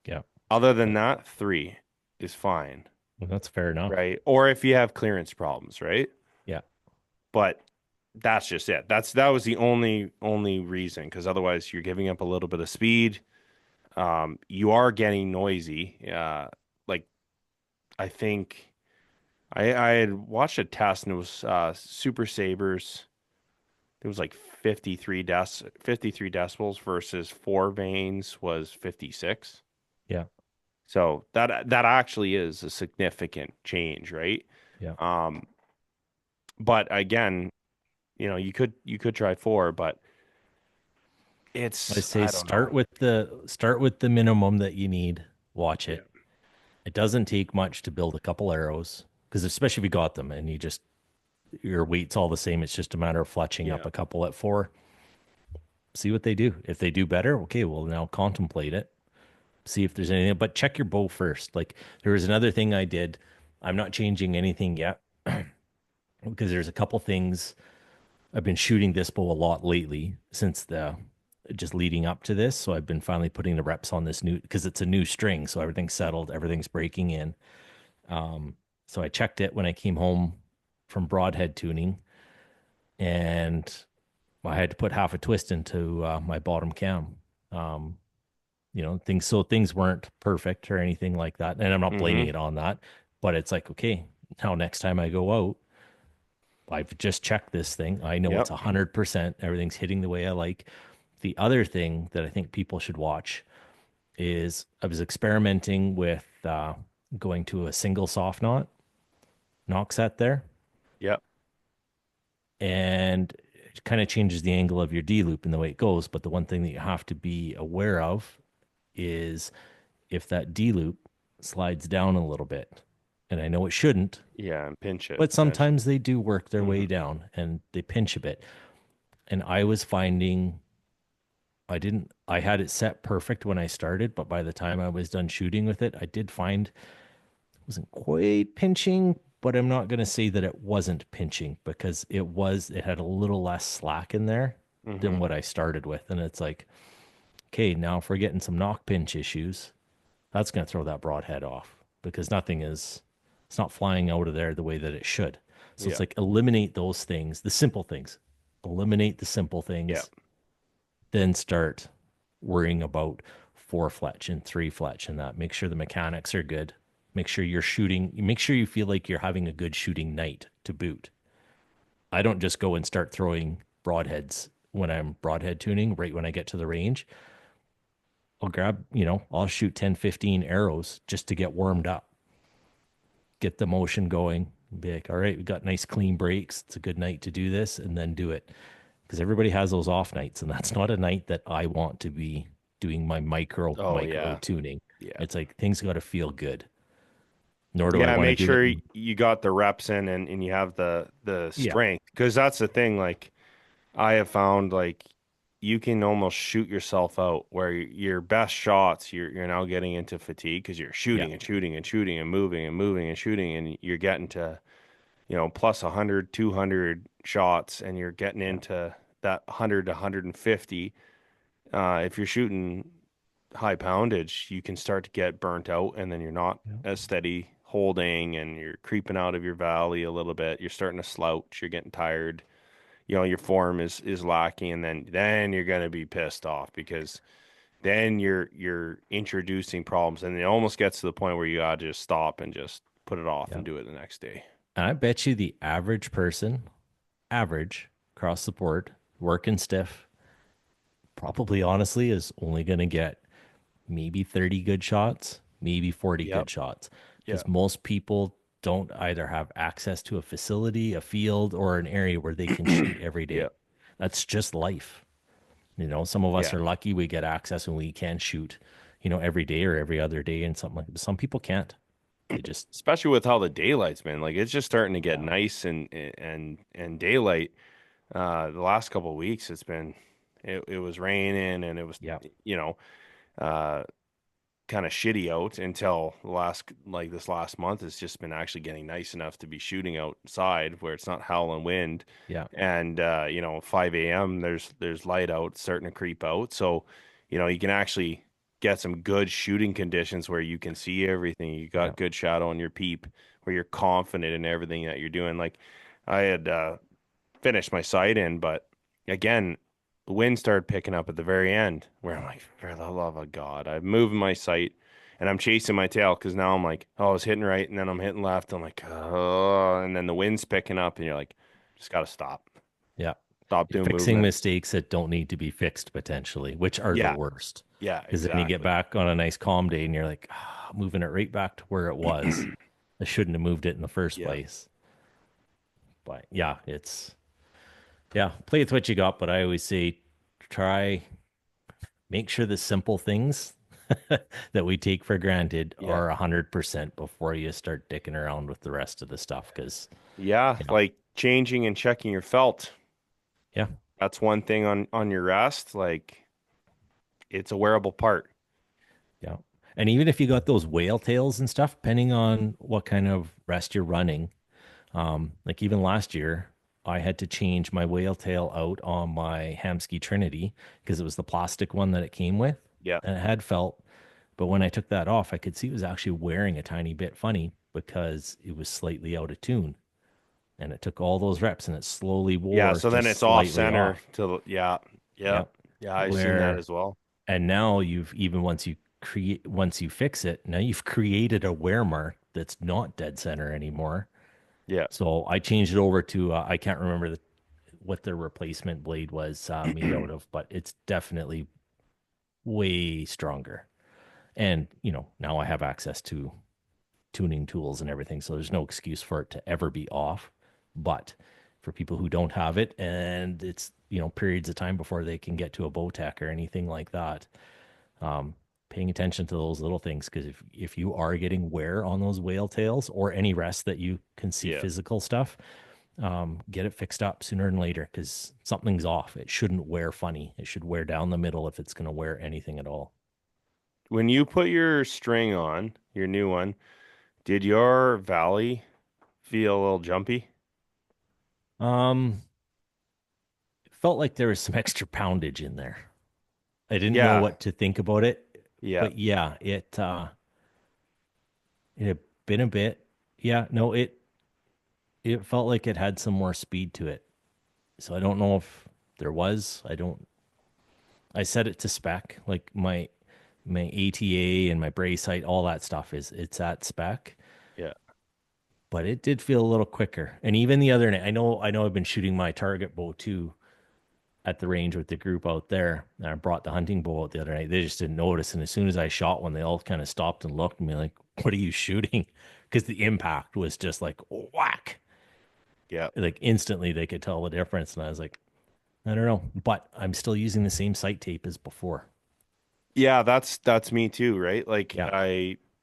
Yeah, Other than that, 3 is fine, well, that's fair enough. right? Or if you have clearance problems, right? Yeah, But that's just it. That was the only reason, because otherwise you're giving up a little bit of speed. You are getting noisy. Like I think I had watched a test, and it was Super Sabers. It was like 53 decibels versus 4 vanes was 56. yeah, So that actually is a significant change, right? yeah. Um, but again, you could try 4, but I it's say I don't know. start with the minimum that you need. Watch Yeah. it. It doesn't take much to build a couple arrows because especially if you got them and your weight's all the same. It's just a matter of fletching up Yeah. a couple at 4. See what they do. If they do better, okay, well now contemplate it. See if there's anything, but check your bow first. Like there was another thing I did. I'm not changing anything yet because there's a couple things I've been shooting this bow a lot lately since the just leading up to this. So I've been finally putting the reps on this new because it's a new string, so everything's settled, everything's breaking in. Um, so I checked it when I came home from broadhead tuning, and I had to put half a twist into my bottom cam. Um, things weren't perfect or anything like that, and I'm not blaming Mm-hmm. it on that, but it's like, okay, now next time I go out, I've just checked this thing. I know it's Yep. 100%. Everything's hitting the way I like. The other thing that I think people should watch is I was experimenting with going to a single soft knock set there, Yep. and it kind of changes the angle of your D loop and the way it goes. But the one thing that you have to be aware of is if that D loop slides down a little bit, and I know it shouldn't, Yeah, and pinch it but potentially. sometimes they do work their Mm-hmm. way down and they pinch a bit. And I was finding I had it set perfect when I started, but by the time I was done shooting with it, I did find it wasn't quite pinching, but I'm not going to say that it wasn't pinching because it had a little less slack in there Mm-hmm. than what I started with. And it's like, okay, now if we're getting some knock pinch issues, that's going to throw that broadhead off because it's not flying out of there the way that it should. So it's Yeah. like eliminate those things, the simple things, eliminate the simple Yeah. things, then start worrying about four fletch and three fletch and that. Make sure the mechanics are good. Make sure you feel like you're having a good shooting night to boot. I don't just go and start throwing broadheads when I'm broadhead tuning right when I get to the range. I'll shoot 10, 15 arrows just to get warmed up, get the motion going, be like, all right, we got nice clean breaks. It's a good night to do this, and then do it. Because everybody has those off nights, and that's not a night that I want to be doing my Oh micro yeah. tuning. Yeah. It's like things got to feel good. Nor do I Yeah, want to make do it. sure you got the reps in and you have the Yeah, strength because that's the thing. Like I have found, like you can almost shoot yourself out where your best shots you're now getting into fatigue because you're yeah, shooting and shooting and shooting and moving and moving and shooting and you're getting to plus 100, 200 shots and you're getting yeah, into that 100 to 150. If you're shooting high poundage, you can start to get burnt out and then you're not yeah, as steady holding and you're creeping out of your valley a little bit. You're starting to slouch, you're getting tired. Your form is lacking and then you're going to be pissed off because then you're introducing problems and it almost gets to the point where you got to just stop and just put it off yeah. and do it the next day. And I bet you the average person, average across the board, working stiff, probably honestly is only going to get maybe 30 good shots, maybe 40 Yep. good shots, Yeah. because most people don't either have access to a facility, a field, or an area where they can shoot every Yeah. day. That's just life. Some of us Yeah. are lucky we get access and we can shoot, every day or every other day and something like that. But some people can't. They just, Especially with how the daylight's been. Like it's just starting to get yeah, nice and daylight. The last couple of weeks it was raining and it was yeah, you know uh kind of shitty out until this last month it's just been actually getting nice enough to be shooting outside where it's not howling wind yeah, and 5 a.m. there's light out starting to creep out so you can actually get some good shooting conditions where you can see everything. You yeah, got good shadow on your peep where you're confident in everything that you're doing. Like I had finished my sight in, but again, the wind started picking up at the very end where I'm like, for the love of God, I'm moving my sight and I'm chasing my tail because now I'm like, oh, I was hitting right and then I'm hitting left. I'm like, oh, and then the wind's picking up and you're like, just got to stop. yeah. Stop You're doing fixing movement. mistakes that don't need to be fixed potentially, which are the Yeah, worst. yeah, Because then you get exactly. back on a nice calm day and you're like, moving it right back to where it was. I shouldn't have moved it in the first Yeah, place. But yeah, play with what you got. But I always say, try, make sure the simple things that we take for granted yeah, are 100% before you start dicking around with the rest of the stuff. Because, yeah. yeah, Like changing and checking your felt. yeah, That's one thing on your rest. Like it's a wearable part. yeah. And even if you got those whale tails and stuff, depending on what kind of rest you're running, like even last year, I had to change my whale tail out on my Hamsky Trinity because it was the plastic one that it came with, Yeah. and it had felt. But when I took that off, I could see it was actually wearing a tiny bit funny because it was slightly out of tune. And it took all those reps and it slowly Yeah. wore So then just it's off slightly center off. to, yeah. Yeah. Yep. Yeah. I've seen that Where as well. and now you've even once you fix it, now you've created a wear mark that's not dead center anymore. Yeah. So I changed it over to I can't remember what the replacement blade was made out of, but it's definitely way stronger. And now I have access to tuning tools and everything, so there's no excuse for it to ever be off. But for people who don't have it, and it's periods of time before they can get to a bow tech or anything like that, um, paying attention to those little things, because if you are getting wear on those whale tails or any rest that you can see Yeah. physical stuff, get it fixed up sooner than later because something's off. It shouldn't wear funny. It should wear down the middle if it's going to wear anything at all. When you put your string on, your new one, did your valley feel a little jumpy? Um, it felt like there was some extra poundage in there. I didn't know Yeah. what to think about it, Yeah. but yeah, it had been a bit. Yeah, no, it felt like it had some more speed to it. So I don't know if there was. I don't. I set it to spec, like my ATA and my brace height, all that stuff it's at spec. Yeah. But it did feel a little quicker. And even the other night, I know I've been shooting my target bow too at the range with the group out there. And I brought the hunting bow out the other night. They just didn't notice. And as soon as I shot one, they all kind of stopped and looked at me like, "What are you shooting?" Because the impact was just like whack. Yeah. Like instantly they could tell the difference. And I was like, I don't know. But I'm still using the same sight tape as before. Yeah, that's me too, right? Like Yeah,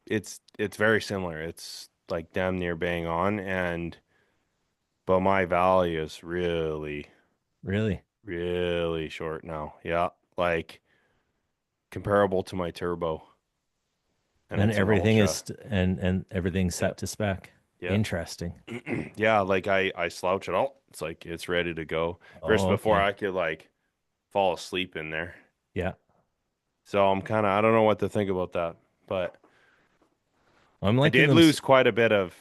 it's very similar. It's like damn near bang on, and but my valley is really, really. really short now. Yeah. Like comparable to my turbo, and And it's an everything ultra. and everything's Yeah. set to spec. Yeah. Interesting. Yeah, like I slouch it all. It's like it's ready to go. First Oh, before okay. I could like fall asleep in there. Yeah. So I'm kind of I don't know what to think about that, but I'm I liking did them. lose quite a bit of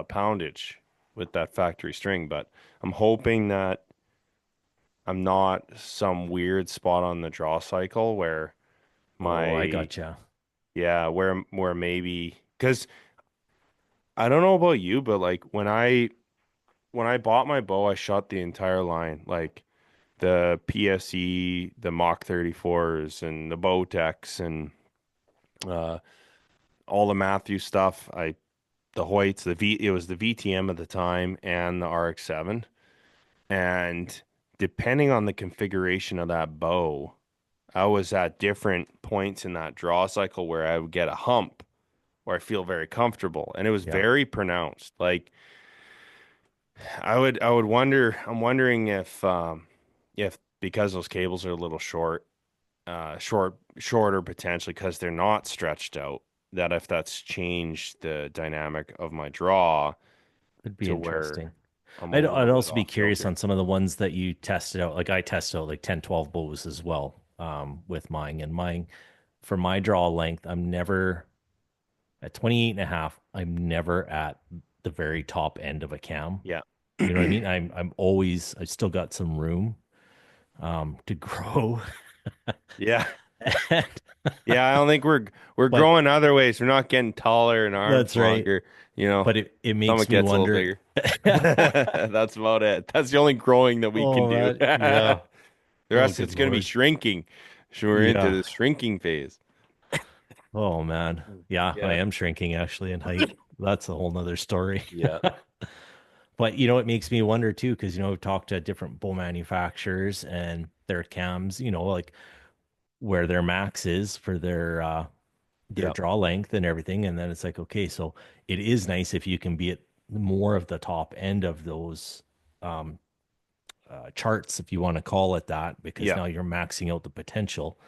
poundage with that factory string, but I'm hoping that I'm not some weird spot on the draw cycle where Oh, I my gotcha. yeah, where maybe because I don't know about you, but like when I bought my bow, I shot the entire line, like the PSE, the Mach 34s, and the Bowtechs, and uh, all the Matthew stuff. The Hoyts, it was the VTM at the time, and the RX-7. And depending on the configuration of that bow, I was at different points in that draw cycle where I would get a hump where I feel very comfortable, and it was Yeah. very pronounced. Like I would wonder, I'm wondering if because those cables are a little shorter potentially because they're not stretched out, that if that's changed the dynamic of my draw It'd be to where interesting. I'm a I'd little bit also be off curious kilter. on some of the ones that you tested out. Like I tested out like 10, 12 bows as well with mine. And mine, for my draw length, I'm never at 28 and a half. I'm never at the very top end of a cam. Yeah. You know what I mean? I'm always, I still got some room to grow. Yeah. And- Yeah, I don't think we're but growing other ways. We're not getting taller and arms that's right. longer, you know. But it Stomach makes me gets a little wonder. bigger. That's about it. That's the only growing that we can Oh, do. man. Yeah. The Oh, rest good it's going to be Lord. shrinking. So we're into Yeah. the shrinking phase. Oh man. Yeah, I Yeah. am shrinking actually in height. That's a whole nother story. Yeah. But it makes me wonder too, because I've talked to different bow manufacturers and their cams, like where their max is for their Yeah. draw length and everything. And then it's like, okay, so it is nice if you can be at more of the top end of those um charts, if you want to call it that, because Yeah. now you're maxing out the potential.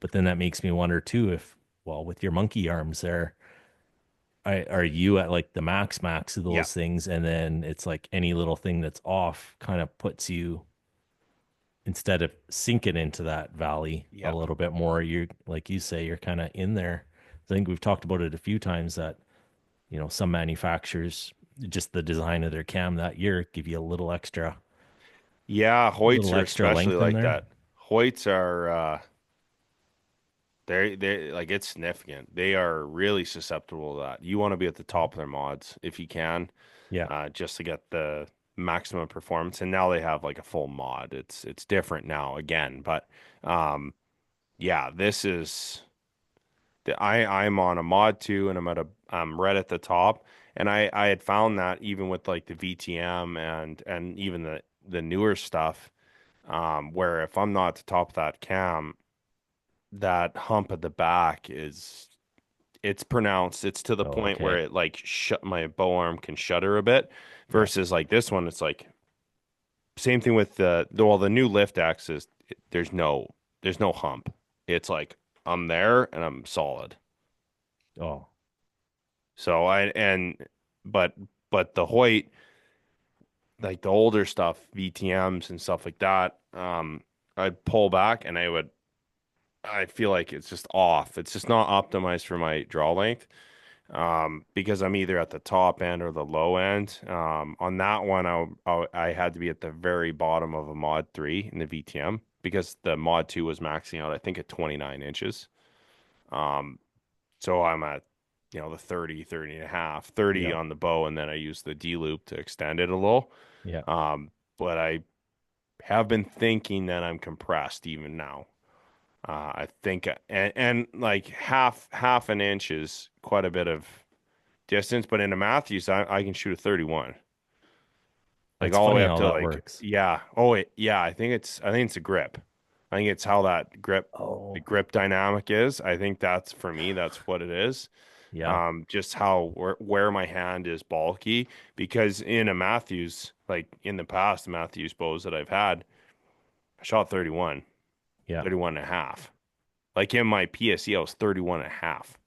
But then that makes me wonder too if, well, with your monkey arms there, are you at like the max of Yeah. those things, and then it's like any little thing that's off kind of puts you, instead of sinking into that valley a Yeah. little bit more, you're like you say, you're kind of in there. I think we've talked about it a few times that, some manufacturers, just the design of their cam that year, give you Yeah, a Hoyts little are extra especially length in like there. that. Hoyts are they like it's significant. They are really susceptible to that. You want to be at the top of their mods if you can, Yeah. just to get the maximum performance. And now they have like a full mod. It's different now again, but yeah, this is I'm on a mod too, and I'm right at the top. And I had found that even with like the VTM and even the newer stuff, where if I'm not at the top of that cam, that hump at the back it's pronounced. It's to the Oh, point where okay. it like shut my bow arm can shudder a bit Yeah. versus like this one, it's like same thing with the new lift axis. There's no hump. It's like I'm there and I'm solid. Oh, So I and but but the Hoyt, like the older stuff, VTMs and stuff like that, I'd pull back and I feel like it's just off. It's just not optimized for my draw length. Because I'm either at the top end or the low end. On that one, I had to be at the very bottom of a mod 3 in the VTM because the mod 2 was maxing out, I think, at 29 inches. Um, so I'm at, the 30 and a half, 30 yeah. on the bow, and then I use the D loop to extend it a little. Yeah. But I have been thinking that I'm compressed even now. I think, and like half an inch is quite a bit of distance, but in a Matthews, I can shoot a 31, like That's all the way funny up how to that like, works. yeah. Oh, yeah. I think it's a grip. I think it's how that the Oh, grip dynamic is. I think that's for me, that's what it is. yeah. Just how where my hand is bulky because in a Matthews, like in the past, the Matthews bows that I've had, I shot 31, Yeah. 31 and a half. Like in my PSE, I was 31 and a half.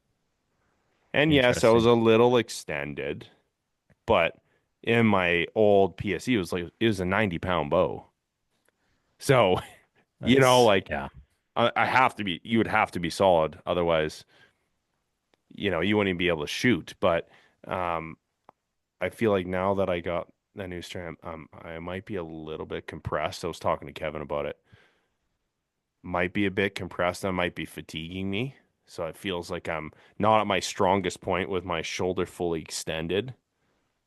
And yes, I was Interesting. a little extended. But in my old PSE, it was a 90-pound bow. So, That's, like yeah. I have to be, you would have to be solid. Otherwise, you wouldn't even be able to shoot. But um, I feel like now that I got that new strand, I might be a little bit compressed. I was talking to Kevin about it. Might be a bit compressed. That might be fatiguing me. So it feels like I'm not at my strongest point with my shoulder fully extended.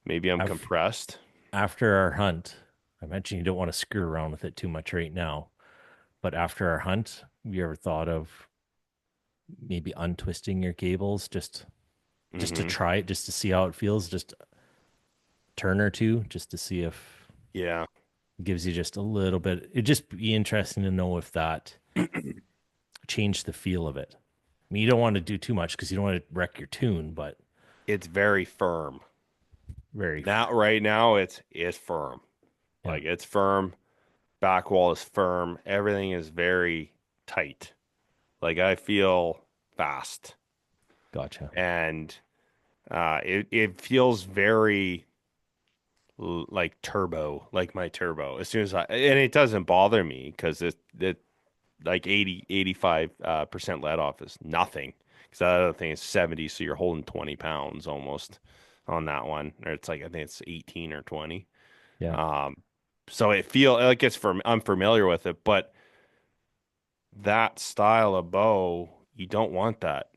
Maybe I'm Af- compressed. After our hunt, I mentioned you don't want to screw around with it too much right now, but after our hunt, have you ever thought of maybe untwisting your cables, just to Hmm. try it, just to see how it feels, just a turn or two, just to see if Yeah. it gives you just a little bit. It'd just be interesting to know if that changed the feel of it. I mean, you don't want to do too much because you don't want to wreck your tune, but It's very firm. very, Now, right now, it's firm. yeah, Like it's firm. Back wall is firm. Everything is very tight. Like I feel fast, gotcha. and it feels very like turbo, like my turbo. As soon as and it doesn't bother me because it like 85 percent let off is nothing. Because that other thing is 70, so you're holding 20 pounds almost on that one, or it's like I think it's 18 or 20. Yeah, Um, so it feel like I'm familiar with it, but that style of bow, you don't want that.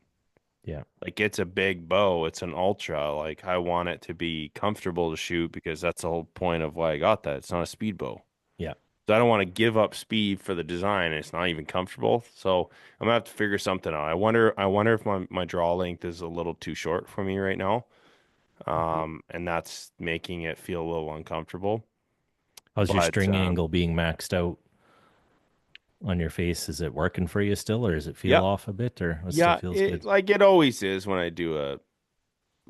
yeah, Like it's a big bow, it's an ultra. Like I want it to be comfortable to shoot because that's the whole point of why I got that. It's not a speed bow. yeah. So I don't want to give up speed for the design and it's not even comfortable. So I'm gonna have to figure something out. I wonder if my draw length is a little too short for me right now. And that's making it feel a little uncomfortable. How's your But string angle being maxed out on your face? Is it working for you still, or does it feel yeah, off a bit, or it still yeah, feels it good? like it always is when I do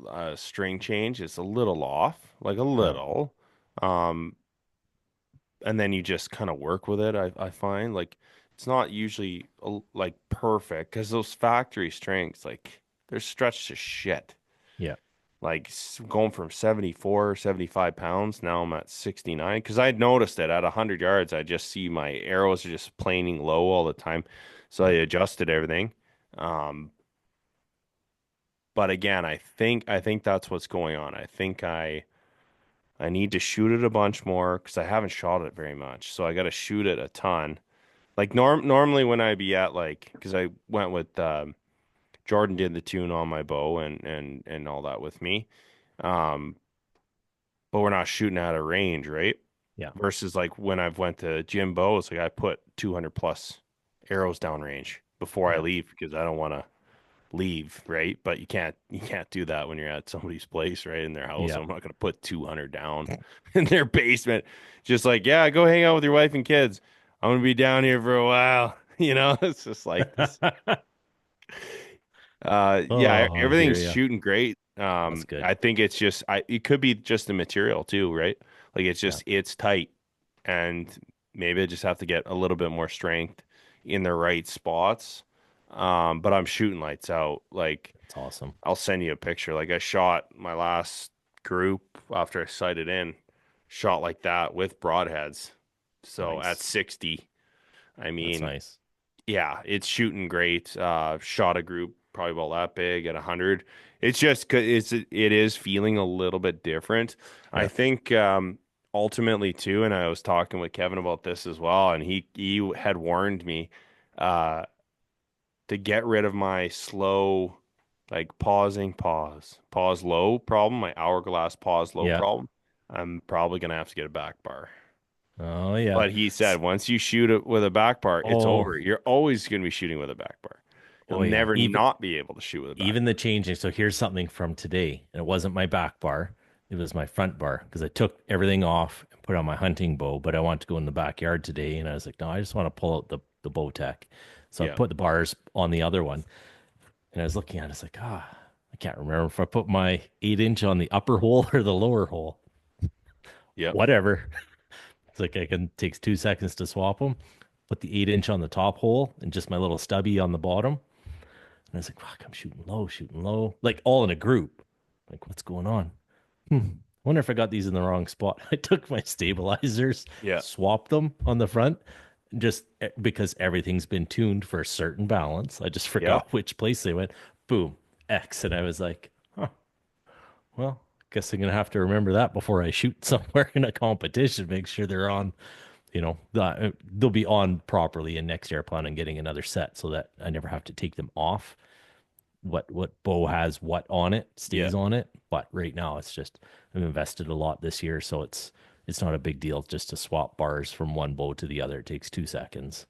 a string change. It's a little off, like a Yeah, little. Um, and then you just kind of work with it. I find like it's not usually like perfect because those factory strings like they're stretched to shit. yeah, like going from 74, 75 pounds. Now I'm at 69 because I had noticed that at 100 yards, I just see my arrows are just planing low all the time. So I Yeah. adjusted everything. Um, but again, I think that's what's going on. I need to shoot it a bunch more because I haven't shot it very much. So I got to shoot it a ton. Like normally when I be at like because I went with Jordan did the tune on my bow and all that with me. Um, but we're not shooting at a range, right? Yeah. Versus like when I've went to Jim Bows, like I put 200 plus arrows down range before I Yeah. leave because I don't want to leave, right? But you can't do that when you're at somebody's place, right? In their house. Yeah. I'm not gonna put 200 down in their basement. Just like, yeah, go hang out with your wife and kids. I'm gonna be down here for a while. It's just like this. Yeah, Oh, I hear everything's you. shooting great. That's good. I think it's just it could be just the material too, right? Like Yeah. it's tight and maybe I just have to get a little bit more strength in the right spots. But I'm shooting lights out. Like That's awesome. I'll send you a picture. Like I shot my last group after I sighted in, shot like that with broadheads. So at Nice. 60, I That's mean, nice. yeah, it's shooting great. Shot a group probably about that big at 100. It's just it is feeling a little bit different. I Yeah. think ultimately too, and I was talking with Kevin about this as well, and he had warned me uh to get rid of my slow like pause low problem, my hourglass pause low Yeah. problem. I'm probably gonna have to get a back bar. Oh, yeah. But he said once you shoot it with a back bar, it's Oh, over. You're always going to be shooting with a back bar. You'll oh, yeah. never not be able to shoot with a back Even the bar. changing. So here's something from today. And it wasn't my back bar. It was my front bar because I took everything off and put on my hunting bow, but I wanted to go in the backyard today. And I was like, no, I just want to pull out the bow tech. So I Yeah. put the bars on the other one. And I was looking at it, it's like, I can't remember if I put my 8 inch on the upper hole or the lower hole. Yep. Whatever. It's like I can takes 2 seconds to swap them. Put the 8 inch on the top hole and just my little stubby on the bottom. And I was like, fuck, I'm shooting low, like all in a group. Like, what's going on? Wonder if I got these in the wrong spot. I took my stabilizers, Yeah. swapped them on the front, just because everything's been tuned for a certain balance. I just Yeah. forgot which place they went. Boom, X. And I was like, huh, well, guess I'm gonna have to remember that before I shoot somewhere in a competition. Make sure they're on, they'll be on properly. And next year, I plan on getting another set so that I never have to take them off. What bow has what on it Yeah. stays on it. But right now, it's just I've invested a lot this year, so it's not a big deal just to swap bars from one bow to the other. It takes 2 seconds.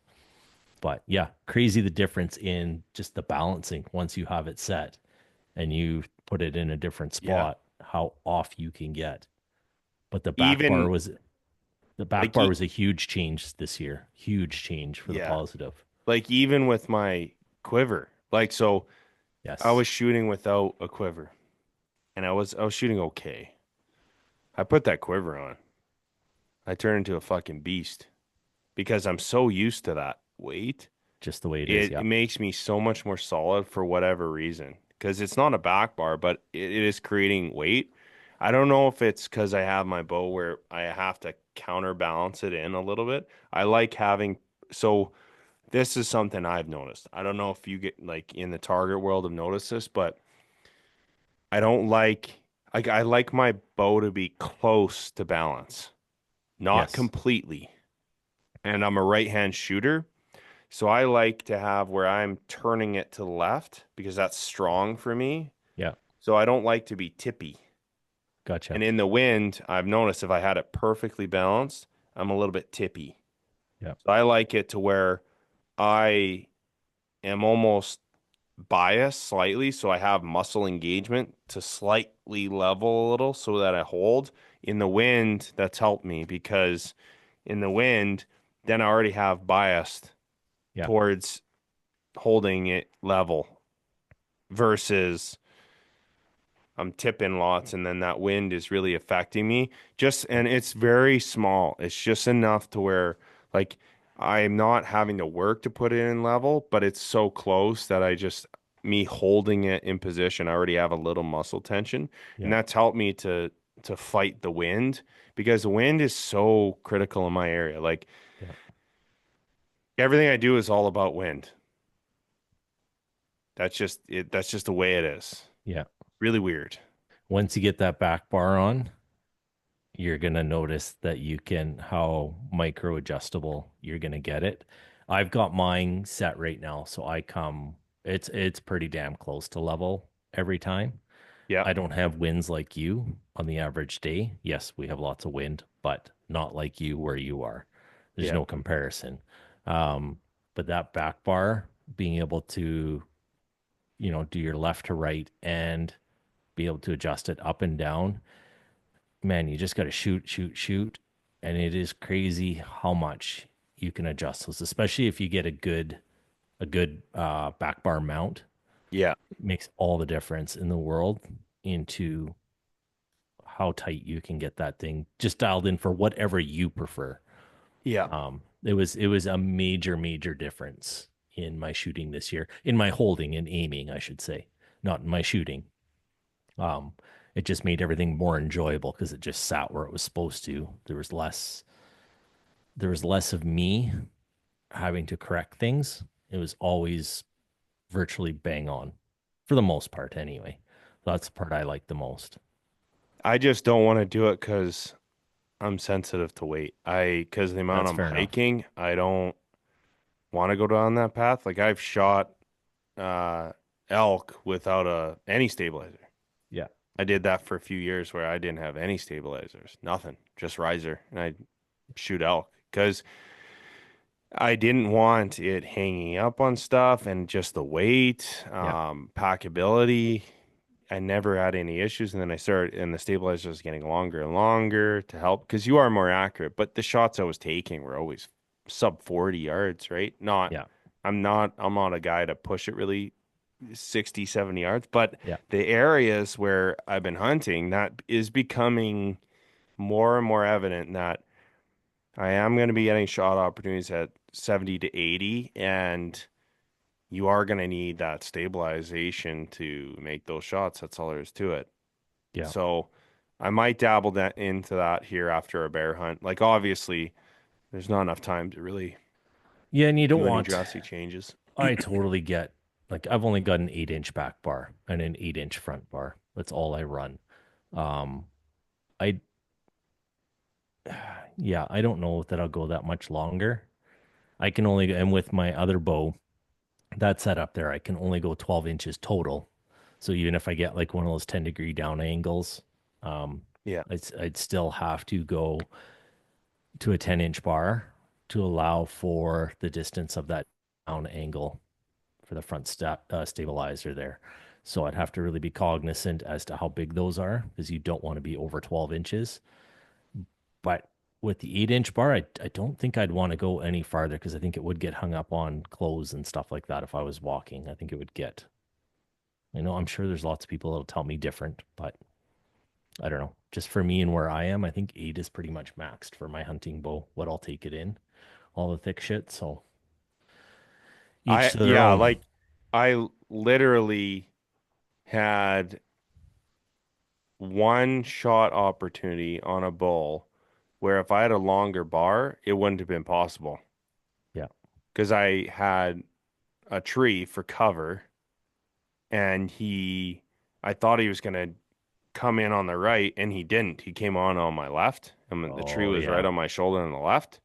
But yeah, crazy the difference in just the balancing once you have it set and you put it in a different Yeah. spot, how off you can get. But Even the back like bar was a huge change this year. Huge change for the yeah. positive. Like even with my quiver. Like so I Yes, was shooting without a quiver and I was shooting okay. I put that quiver on. I turned into a fucking beast because I'm so used to that weight. just the way it is. It Yeah. makes me so much more solid for whatever reason. Because it's not a back bar, but it is creating weight. I don't know if it's because I have my bow where I have to counterbalance it in a little bit. I like having, so this is something I've noticed. I don't know if you get like in the target world have noticed this, but I don't like I like my bow to be close to balance, not Yes. completely. And I'm a right-hand shooter. So I like to have where I'm turning it to the left because that's strong for me. Yeah. So I don't like to be tippy. Gotcha. And in the wind, I've noticed if I had it perfectly balanced, I'm a little bit tippy. Yeah. So I like it to where I am almost biased slightly. So I have muscle engagement to slightly level a little so that I hold. In the wind, that's helped me because in the wind, then I already have biased Yeah. towards holding it level versus I'm tipping lots and then that wind is really affecting me. Just and it's very small. It's just enough to where like I'm not having to work to put it in level, but it's so close that I just me holding it in position, I already have a little muscle tension, and Yeah. that's helped me to fight the wind because the wind is so critical in my area. Like Yeah. everything I do is all about wind. That's just it. That's just the way it is. Yeah. Really weird. Once you get that back bar on, you're going to notice that you can how micro adjustable you're going to get it. I've got mine set right now, so I come it's pretty damn close to level every time. Yeah, I don't have winds like you on the average day. Yes, we have lots of wind, but not like you where you are. There's yeah, no comparison. Um, but that back bar, being able to, do your left to right and be able to adjust it up and down, man, you just got to shoot, shoot, shoot. And it is crazy how much you can adjust those, especially if you get a good back bar mount. yeah, It makes all the difference in the world into how tight you can get that thing just dialed in for whatever you prefer. yeah. It was a major, major difference in my shooting this year, in my holding and aiming, I should say, not in my shooting. Um, it just made everything more enjoyable because it just sat where it was supposed to. There was less of me having to correct things. It was always virtually bang on for the most part anyway. That's the part I like the most. I just don't want to do it because I'm sensitive to weight. Because the amount That's I'm fair enough. hiking, I don't want to go down that path. Like I've shot uh elk without any stabilizer. Yeah. I did that for a few years where I didn't have any stabilizers, nothing, just riser, and I shoot elk because I didn't want it hanging up on stuff and just the weight, Yeah. packability. I never had any issues, and then I started, and the stabilizer was getting longer and longer to help because you are more accurate. But the shots I was taking were always sub 40 yards, right? Yeah. I'm not a guy to push it really 60, 70 yards, but Yeah. the areas where I've been hunting, that is becoming more and more evident that I am going to be getting shot opportunities at 70 to 80, and you are going to need that stabilization to make those shots. That's all there is to it. Yeah. So I might dabble that into that here after a bear hunt. Like obviously, there's not enough time to really Yeah. And you don't do any want, drastic changes. I totally get, like, I've only got an 8-inch back bar and an 8-inch front bar. That's all I run. Um, I, yeah, I don't know that I'll go that much longer. I can only, and with my other bow, that setup there, I can only go 12 inches total. So even if I get like one of those 10-degree down angles, um, Yeah. I'd still have to go to a 10-inch bar to allow for the distance of that down angle for the front stabilizer there. So I'd have to really be cognizant as to how big those are because you don't want to be over 12 inches. But with the 8-inch bar, I don't think I'd want to go any farther because I think it would get hung up on clothes and stuff like that if I was walking. I think it would get, I'm sure there's lots of people that'll tell me different, but I don't know. Just for me and where I am, I think 8 is pretty much maxed for my hunting bow, what I'll take it in, all the thick shit. So each to their Yeah, own. like I literally had one shot opportunity on a bull where if I had a longer bar, it wouldn't have been possible Yeah. because I had a tree for cover and I thought he was going to come in on the right and he didn't. He came on my left and the tree Oh, was right yeah. on my shoulder on the left.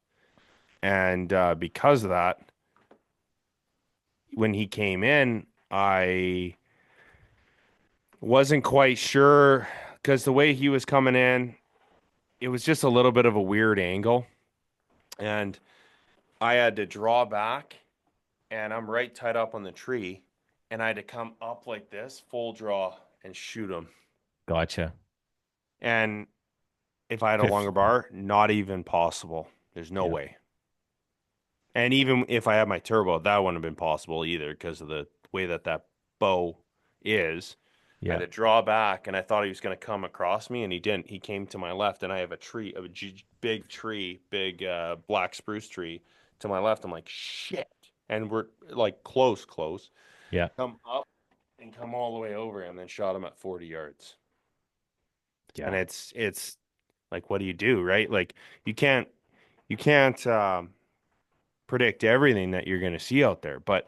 And because of that, when he came in, I wasn't quite sure because the way he was coming in, it was just a little bit of a weird angle. And I had to draw back and I'm right tied up on the tree. And I had to come up like this, full draw, and shoot him. Gotcha. And if I had a Fifth. longer bar, not even possible. There's no Yeah. way. And even if I had my turbo, that wouldn't have been possible either because of the way that that bow is. I had Yeah. to draw back, and I thought he was going to come across me, and he didn't. He came to my left, and I have a tree, big tree, big black spruce tree to my left. I'm like, shit. And we're like close. Yeah. Come up. and come all the way over and then shot him at 40 yards. And Yeah. it's like, what do you do, right? Like you can't predict everything that you're going to see out there. But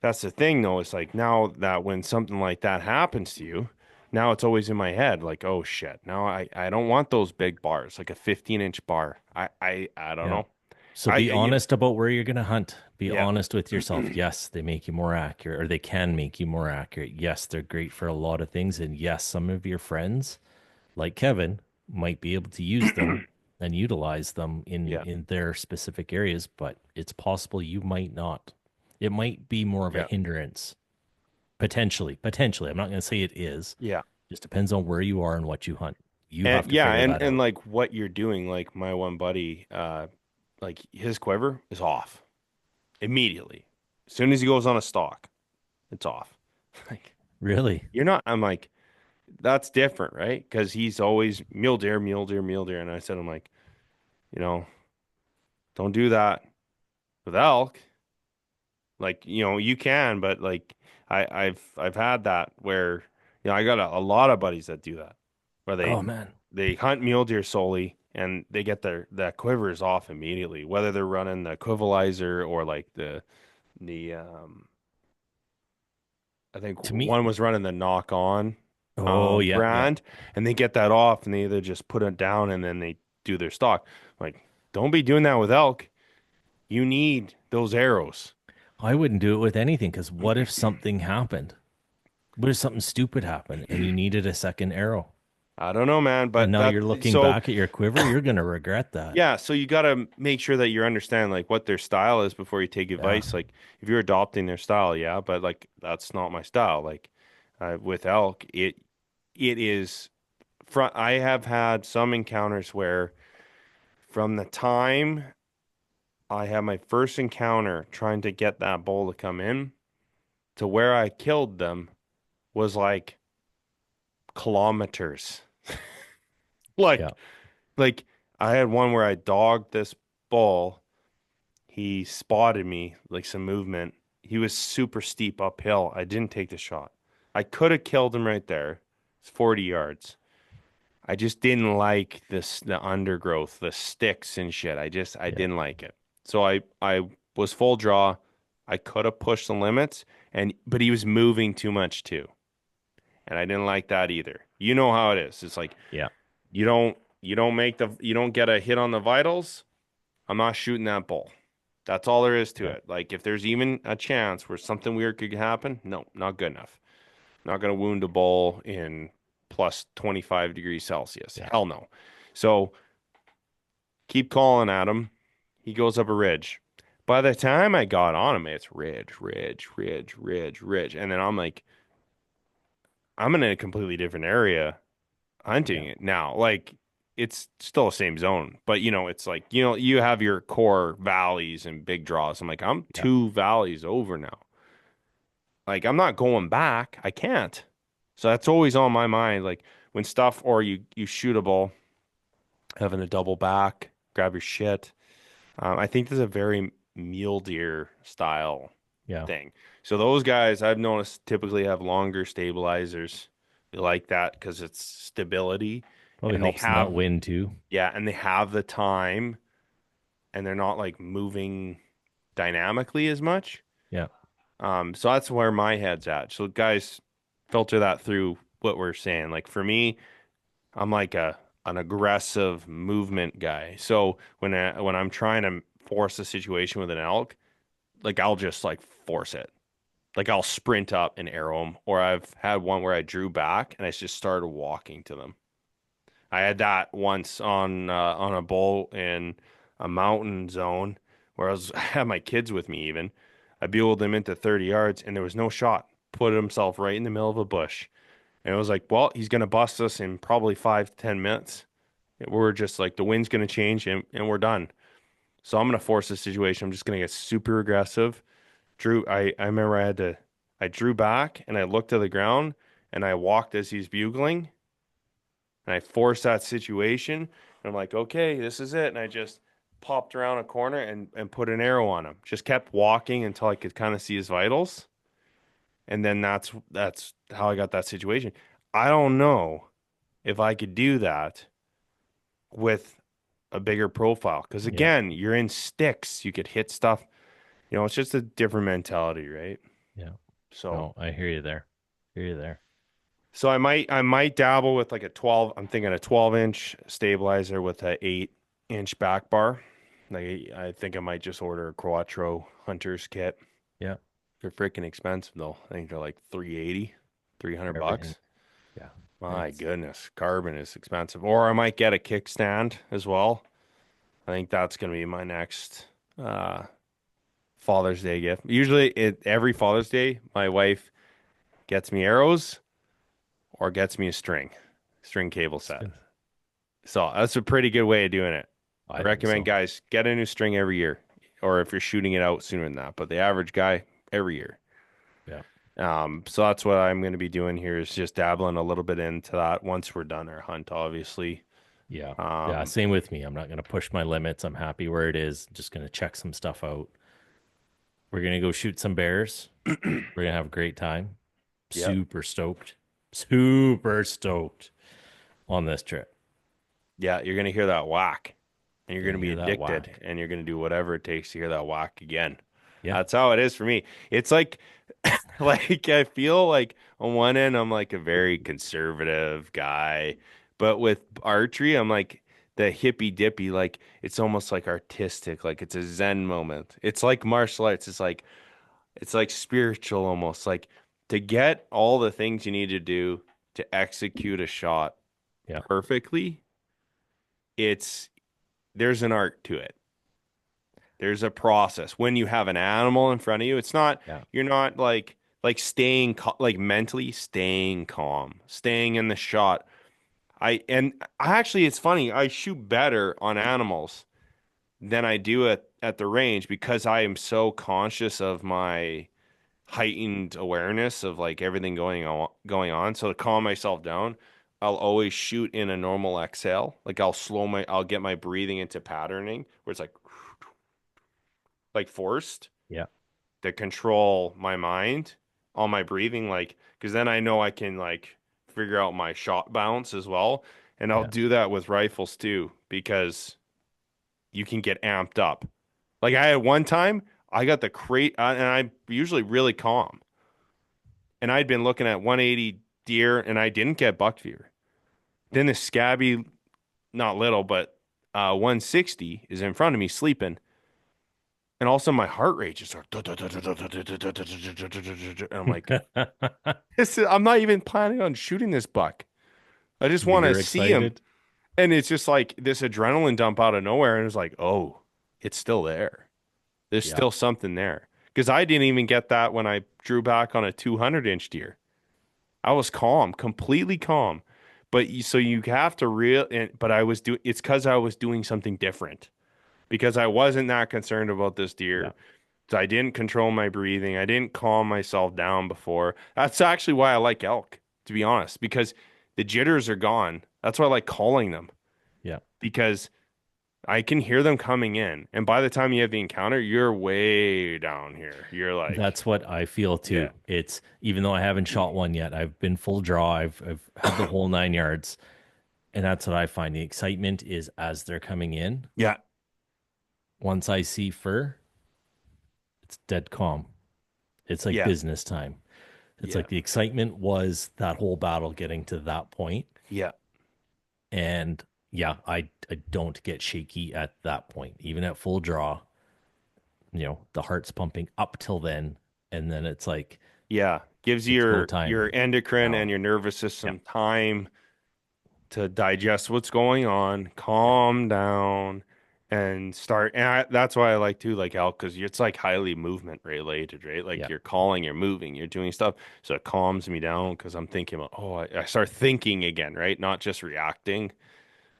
that's the thing, though. It's like now that when something like that happens to you, now it's always in my head, like, oh shit, now I don't want those big bars, like a 15-inch bar. I don't Yeah. know. So be You know, honest about where you're going to hunt. Be yeah, honest with yourself. Yes, they make you more accurate, or they can make you more accurate. Yes, they're great for a lot of things. And yes, some of your friends, like Kevin, might be able to use them and utilize them in yeah, their specific areas, but it's possible you might not. It might be more of a yeah, hindrance. Potentially. Potentially. I'm not going to say it is. yeah. Just depends on where you are and what you hunt. You And have to yeah, figure and that and out. like what you're doing, like my one buddy, like his quiver is off immediately. As soon as he goes on a stalk, it's off. Like Really? you're not, I'm like, that's different, right? Because he's always mule deer, mule deer, mule deer. And I said, I'm like, you know, don't do that with elk. Like, you can, but like I've had that where, I got a lot of buddies that do that, where Oh man. they hunt mule deer solely and they get their quivers off immediately, whether they're running the equivalizer or like the I think To me, one was running the knock on oh yeah, yeah. brand, and they get that off and they either just put it down and then they do their stock. Like, don't be doing that with elk. You need those arrows. I wouldn't do it with anything because what if something happened? What if something stupid happened and you needed a second arrow? I don't know, man, And but now that you're looking so back at your quiver, you're gonna regret that. yeah, so you got to make sure that you understand like what their style is before you take Yeah. advice. Like if you're adopting their style, yeah, but like that's not my style. Like with elk, it is front. I have had some encounters where from the time I had my first encounter trying to get that bull to come in to where I killed them was like kilometers. Yeah. Like like I had one where I dogged this bull. He spotted me, like some movement. He was super steep uphill. I didn't take the shot. I could have killed him right there. It's 40 yards. I just didn't like the undergrowth, the sticks and shit. I Yeah. didn't like it. So I was full draw. I could have pushed the limits but he was moving too much too. And I didn't like that either. You know how it is. It's like Yeah. you don't get a hit on the vitals. I'm not shooting that bull. That's all there is to Yeah. it. Like if there's even a chance where something weird could happen, no, not good enough. Not going to wound a bull in plus 25 degrees Celsius. Yeah. Hell no. So keep calling at him. He goes up a ridge. By the time I got on him, it's ridge, ridge, ridge, ridge, ridge. And then I'm like, I'm in a completely different area hunting Yeah. it now. Like it's still the same zone, but it's like, you have your core valleys and big draws. I'm like, I'm Yeah. 2 valleys over now. Like I'm not going back. I can't. So that's always on my mind. Like when stuff or you shoot a ball, having a double back, grab your shit. I think there's a very mule deer style Yeah. thing. So those guys I've noticed typically have longer stabilizers. They like that because it's stability, Probably and they helps not have win too. yeah, and they have the time, and they're not like moving dynamically as much. Yeah. So that's where my head's at. So guys, filter that through what we're saying. Like for me, I'm like an aggressive movement guy. So when I'm trying to force a situation with an elk, like I'll just like force it. Like I'll sprint up and arrow them. Or I've had one where I drew back and I just started walking to them. I had that once on a bull in a mountain zone where I had my kids with me even. I buelled him into 30 yards and there was no shot. Put himself right in the middle of a bush. And it was like, well, he's gonna bust us in probably 5 to 10 minutes. We're just like the wind's gonna change and we're done. So I'm gonna force the situation. I'm just gonna get super aggressive. I remember I drew back and I looked to the ground and I walked as he's bugling and I forced that situation. And I'm like, okay, this is it. And I just popped around a corner and put an arrow on him. Just kept walking until I could kind of see his vitals. And then that's how I got that situation. I don't know if I could do that with a bigger profile because Yeah. again, you're in sticks. You could hit stuff. It's just a different mentality, right? Yeah. So No, I hear you there. Hear you there. so I might dabble with like a 12, I'm thinking a 12-inch stabilizer with a 8-inch back bar. Like I think I might just order a Quattro Hunter's kit. Yeah. They're freaking expensive though. I think they're like 380, 300 For everything. bucks. Yeah. My It's goodness, carbon is expensive. Or I might get a kickstand as well. I think that's going to be my next uh Father's Day gift. Usually every Father's Day, my wife gets me arrows or gets me a string cable it's set. good. So that's a pretty good way of doing it. I I think recommend so. guys get a new string every year, or if you're shooting it out sooner than that. But the average guy every year. Yeah. So that's what I'm going to be doing here is just dabbling a little bit into that once we're done our hunt, obviously. Yeah. Yeah. Um, Same with me. I'm not going to push my limits. I'm happy where it is. Just going to check some stuff out. We're going to go shoot some bears. We're going to have a great time. yep. Super stoked. Super stoked on this trip. Yeah, you're going to hear that whack and you're Going going to to be hear that addicted whack. and you're going to do whatever it takes to hear that whack again. Yeah. That's how it is for me. It's like like I feel like on one end I'm like a very conservative guy, but with archery I'm like the hippy dippy, like it's almost like artistic, like it's a Zen moment. It's like martial arts. It's like spiritual almost. Like to get all the things you need to do to execute a shot Yeah. perfectly, it's there's an art to it. There's a process. When you have an animal in front of you, it's not Yeah. you're not like staying like mentally staying calm, staying in the shot. I actually it's funny. I shoot better on animals than I do at the range because I am so conscious of my heightened awareness of like everything going on. So to calm myself down, I'll always shoot in a normal exhale. Like I'll get my breathing into patterning where it's like forced Yeah. to control my mind on my breathing, like, because then I know I can like figure out my shot bounce as well. And I'll Yeah. do that with rifles too, because you can get amped up. Like I had one time, I got the crate, and I'm usually really calm. And I'd been looking at 180 deer, and I didn't get buck fever. Then the scabby, not little, but 160 is in front of me sleeping. And all of a sudden my heart rate just starts. And I'm like, I'm not even planning on shooting this buck. I just But want to you're see him. excited. And it's just like this adrenaline dump out of nowhere. And it's like, oh, it's still there. There's Yeah. still something there. Because I didn't even get that when I drew back on a 200-inch deer. I was calm, completely calm. But so you have to but it's because I was doing something different because I wasn't that concerned about this Yeah. deer. So I didn't control my breathing. I didn't calm myself down before. That's actually why I like elk, to be honest, because the jitters are gone. That's why I like calling them Yeah. because I can hear them coming in. And by the time you have the encounter, you're way down here. You're like, That's what I feel yeah. too. It's even though I haven't shot one yet, I've been full draw. I've had the whole 9 yards. And that's what I find. The excitement is as they're coming in. Yeah. Once I see fur, it's dead calm. It's like Yeah. business time. It's Yeah. like the excitement was that whole battle getting to that point. Yeah. And yeah, I don't get shaky at that point. Even at full draw, the heart's pumping up till then. And then it's like, Yeah. Gives you it's go your time endocrine and now. your nervous Yeah. system time to digest what's going on, Yeah. calm down, and start. And that's why I like to like elk because it's like highly movement related, right? Like Yeah. you're calling, you're moving, you're doing stuff. So it calms me down because I'm thinking about, I start thinking again, right? Not just reacting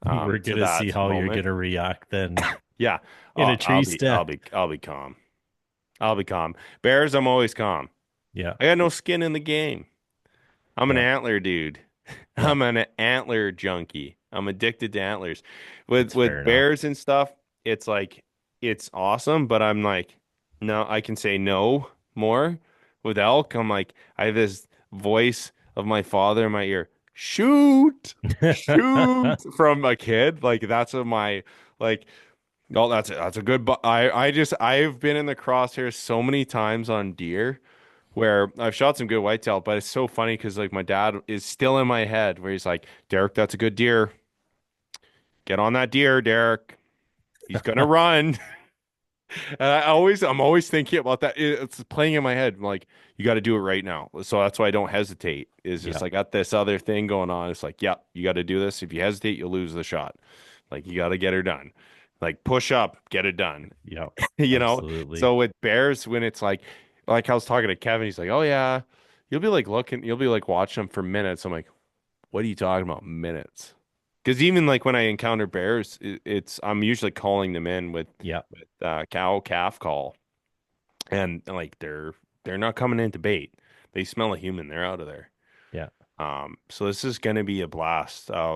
We're to gonna see that how you're moment. gonna react then Yeah. in a I'll tree be, I'll stand. be, I'll be calm. I'll be calm. Bears, I'm always calm. Yeah. I got no skin in the game. I'm an Yeah. antler dude. Yeah. I'm an antler junkie. I'm addicted to antlers. With It's fair with enough. bears and stuff, it's like it's awesome, but I'm like, no, I can say no more. with elk, I'm like, I have this voice of my father in my ear, shoot, shoot from a kid. Like that's what my like. Oh, that's a good. I've been in the crosshairs so many times on deer where I've shot some good whitetail, but it's so funny because like my dad is still in my head where he's like, Derek, that's a good deer. Get on that deer, Derek. He's gonna run. And I'm always thinking about that. It's playing in my head. I'm like, you got to do it right now. So that's why I don't hesitate. Is just Yeah. I got this other thing going on. It's like, yeah, you got to do this. If you hesitate, you'll lose the shot. Like you got to get her done. Like push up, get it done. Yeah. You know. Absolutely. So with bears, when it's like I was talking to Kevin, he's like, oh yeah, you'll be like watching them for minutes. I'm like, what are you talking about, minutes? Because even like when I encounter bears, it's I'm usually calling them in Yeah. with cow calf call, and like they're not coming in to bait. They smell a human, they're out of there. Yeah. So this is gonna be a blast. I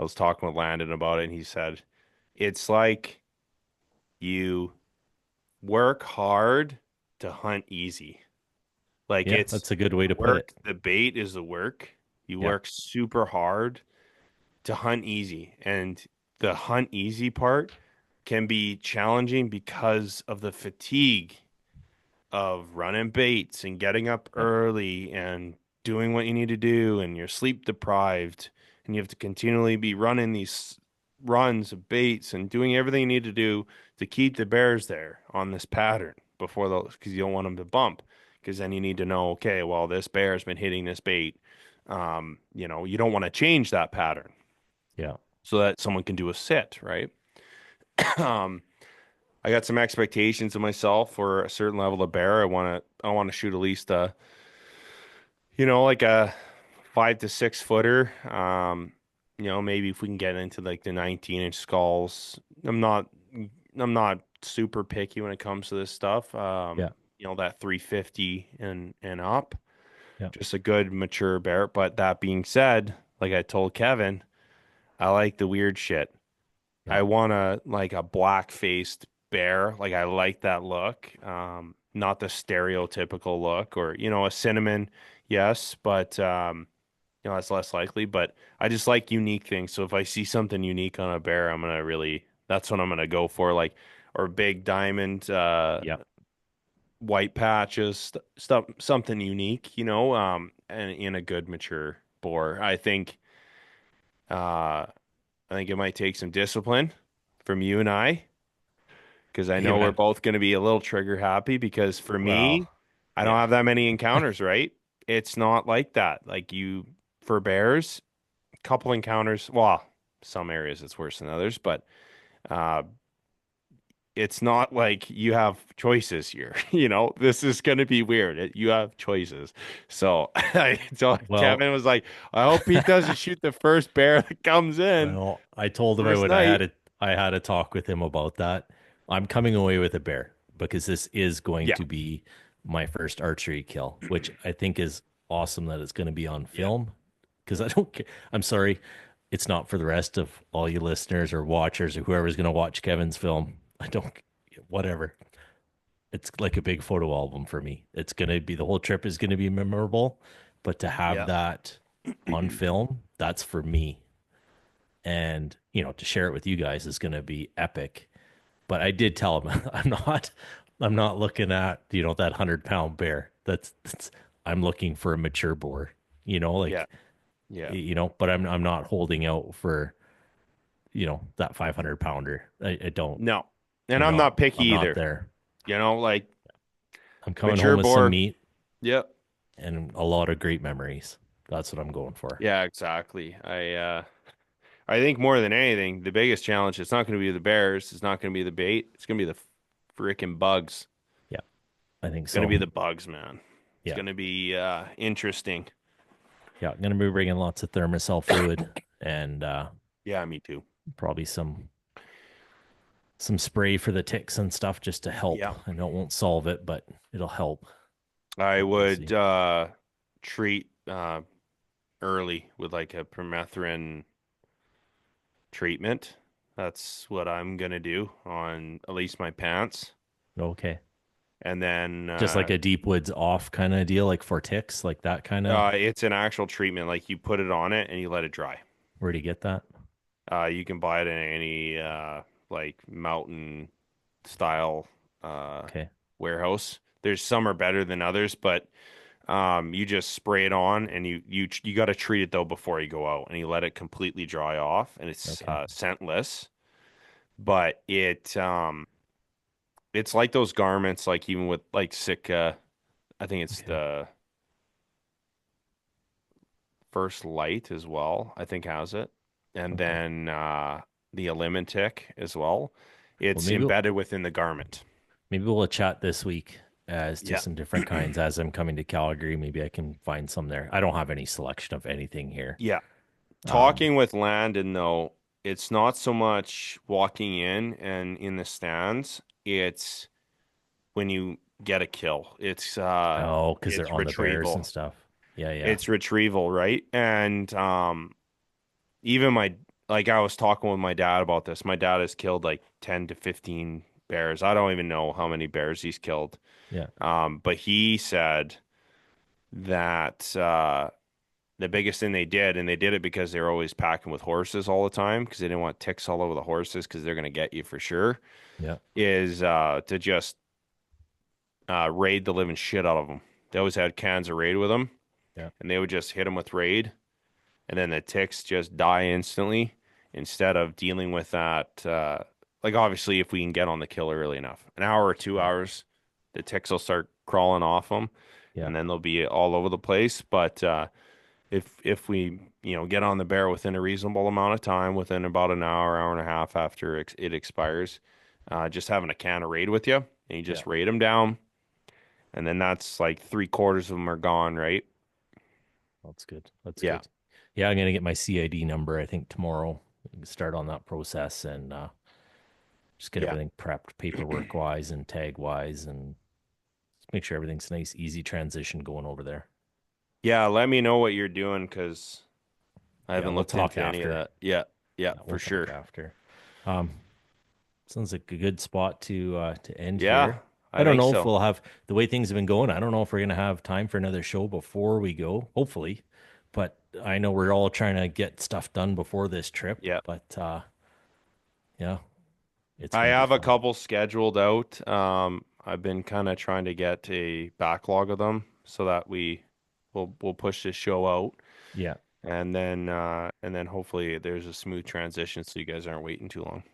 was talking with Landon about it, and he said it's like you work hard to hunt easy. Like Yeah. it's That's a good way the to put it. work, the bait is the work. You Yeah. work super hard to hunt easy. And the hunt easy part can be challenging because of the fatigue of running baits and getting up Yeah. early and doing what you need to do, and you're sleep deprived, and you have to continually be running these runs of baits and doing everything you need to do to keep the bears there on this pattern before those, because you don't want them to bump, because then you need to know, okay, well, this bear's been hitting this bait. You don't want to change that pattern Yeah. so that someone can do a sit, right? Um, I got some expectations of myself for a certain level of bear. I want to shoot at least like a 5 to 6 footer. Maybe if we can get into like the 19-inch skulls. I'm not super picky when it comes to this stuff. Yeah. That 350 and up. Yeah. Just a good mature bear. But that being said, like I told Kevin, I like the weird shit. Yeah. I want like a black faced bear. Like I like that look. Not the stereotypical look or, a cinnamon, yes, but that's less likely. But I just like unique things. So if I see something unique on a bear, that's what I'm gonna go for. Like or big diamond Yeah. white patches, stuff something unique, and in a good mature boar. Uh I think it might take some discipline from you and I, because I Hey, know we're man. both going to be a little trigger happy because for me, Well, I don't yeah. have that many encounters, right? It's not like that. For bears, couple encounters, well, some areas it's worse than others, but uh, it's not like you have choices here. This is going to be weird. You have choices. So so Well, Kevin was like, I hope he doesn't shoot the first bear that comes in well, I told him I first would. night. I had a talk with him about that. I'm coming away with a bear because this is going Yeah. to be my first archery kill, which I think is awesome that it's going to be on Yeah. film. Because I don't care. I'm sorry, it's not for the rest of all you listeners or watchers or whoever's going to watch Kevin's film. I don't, whatever. It's like a big photo album for me. It's going to be the whole trip is going to be memorable, but to have Yeah. that on film, that's for me. And, to share it with you guys is going to be epic. But I did tell him I'm not looking at, that 100-pound bear. I'm looking for a mature boar, Yeah. like, Yeah. but I'm not holding out for, that 500 pounder. I don't, No. And I'm not picky I'm not either. there. Like I'm coming home mature with some boar. meat Yep. and a lot of great memories. That's what I'm going for. Yeah, exactly. I think more than anything, the biggest challenge, it's not going to be the bears, it's not going to be the bait, it's going to be the freaking bugs. Yeah, I think It's going to so. be the bugs, man. It's Yeah. going to be interesting. Yeah. I'm going to be bringing lots of Thermacell fluid and Yeah, me too. probably some spray for the ticks and stuff just to help. Yeah. I know it won't solve it, but it'll help. I But we'll would see. treat early with like a permethrin treatment. That's what I'm going to do on at least my pants. Okay. And then Just like a deep woods off kind of deal, like for ticks, like that kind of. it's an actual treatment. Like you put it on it and you let it dry. Where do you get that? You can buy it in any like mountain style uh, Okay. warehouse. There's some are better than others, but you just spray it on and you got to treat it though before you go out and you let it completely dry off and it's Okay. scentless, but it's like those garments like even with like Sitka, I think it's Okay. the First Light as well, I think has it. And Okay. then the Elimintic as well. Well, It's maybe embedded within the garment. maybe we'll chat this week as to Yeah. some different kinds as I'm coming to Calgary. Maybe I can find some there. I don't have any selection of anything here. Yeah. Um, Talking with Landon though, it's not so much walking in and in the stands, it's when you get a kill. oh, because they're It's on the bears and retrieval. stuff. Yeah, yeah, It's retrieval, right? And even my like I was talking with my dad about this. My dad has killed like 10 to 15 bears. I don't even know how many bears he's killed. yeah, But he said that the biggest thing they did, and they did it because they were always packing with horses all the time because they didn't want ticks all over the horses because they're going to get you for sure, yeah, is to just raid the living shit out of them. They always had cans of raid with them, yeah, and they would just hit them with raid, and then the ticks just die instantly instead of dealing with that. Like, obviously, if we can get on the kill early enough, an hour or two yeah, hours, the ticks will start crawling off them, yeah, and then they'll be all over the place. But if we get on the bear within a reasonable amount of time, within about an hour, hour and a half after it expires, just having a can of raid with you, and you yeah. just raid them down, and then that's like three-quarters of them are gone, right? That's good. That's Yeah, good. Yeah, I'm gonna get my CID number, I think tomorrow. We can start on that process and just get yeah, everything prepped paperwork wise and tag wise and just make sure everything's nice, easy transition going over there. yeah. Let me know what you're doing because I Yeah, haven't we'll looked talk into any of after. that. Yeah, yeah, Yeah, for we'll talk sure. after. Um, Sounds like a good spot to end Yeah, here. I I don't think know if so. we'll have the way things have been going. I don't know if we're gonna have time for another show before we go. Hopefully, but I know we're all trying to get stuff done before this trip. Yeah, But yeah, it's I gonna be have a fun. couple scheduled out. I've been kind of trying to get a backlog of them so that we'll push this show out. Yeah, And then hopefully there's a smooth transition so you guys aren't waiting too long.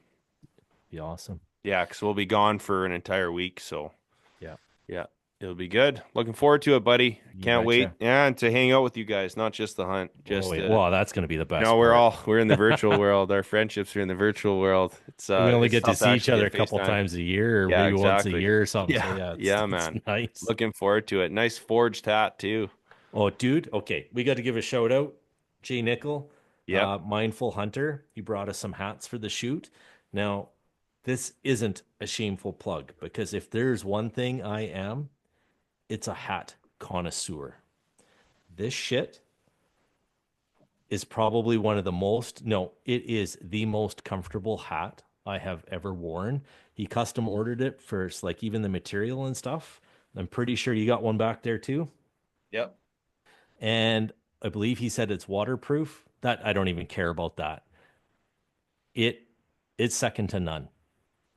be awesome. Yeah, because we'll be gone for an entire week. So Yeah, yeah, it'll be good. Looking forward to it, buddy. you Can't wait. betcha. Yeah, and to hang out with you guys, not just the hunt. Oh Just yeah, well, that's gonna be the you know, best we're part. all we're in the virtual world. Our friendships are in the virtual world. It's We only it's get to tough to see each actually other get a couple FaceTime. times a year, or Yeah, maybe once a exactly. year or something. So Yeah, yeah, it's yeah, it's man. nice. Looking forward to it. Nice forged hat too. Oh, dude. Okay. We got to give a shout out. Jay Nickel, Yep, Mindful Hunter. He brought us some hats for the shoot. Now, this isn't a shameful plug because if there's one thing I am, it's a hat connoisseur. This shit is probably one of the most, no, it is the most comfortable hat I have ever worn. He custom ordered it for like even the material and stuff. I'm pretty sure you got one back there too. yep. And I believe he said it's waterproof. That I don't even care about that. It it's second to none.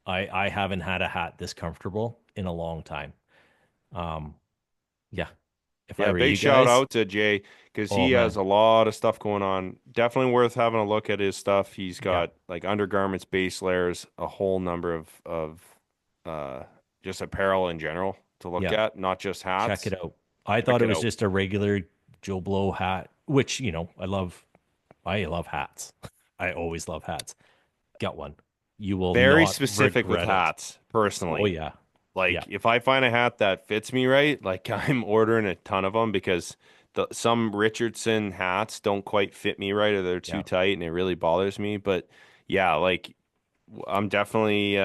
I haven't had a hat this comfortable in a long time. Um, yeah. If I Yeah, were big you shout guys, out to Jay because oh he has man, a lot of stuff going on. Definitely worth having a look at his stuff. He's yeah, got like undergarments, base layers, a whole number of uh just apparel in general to look yeah. at, not just Check hats. it out. I Check thought it it was out. just a regular Joe Blow hat, which I love. I love hats. I always love hats. Get one. You will Very not specific with regret it. hats, Oh personally. yeah, yeah, Like if I find a hat that fits me right, like I'm ordering a ton of them because some Richardson hats don't quite fit me right or they're too yeah, tight and it really bothers me. But yeah, like I'm definitely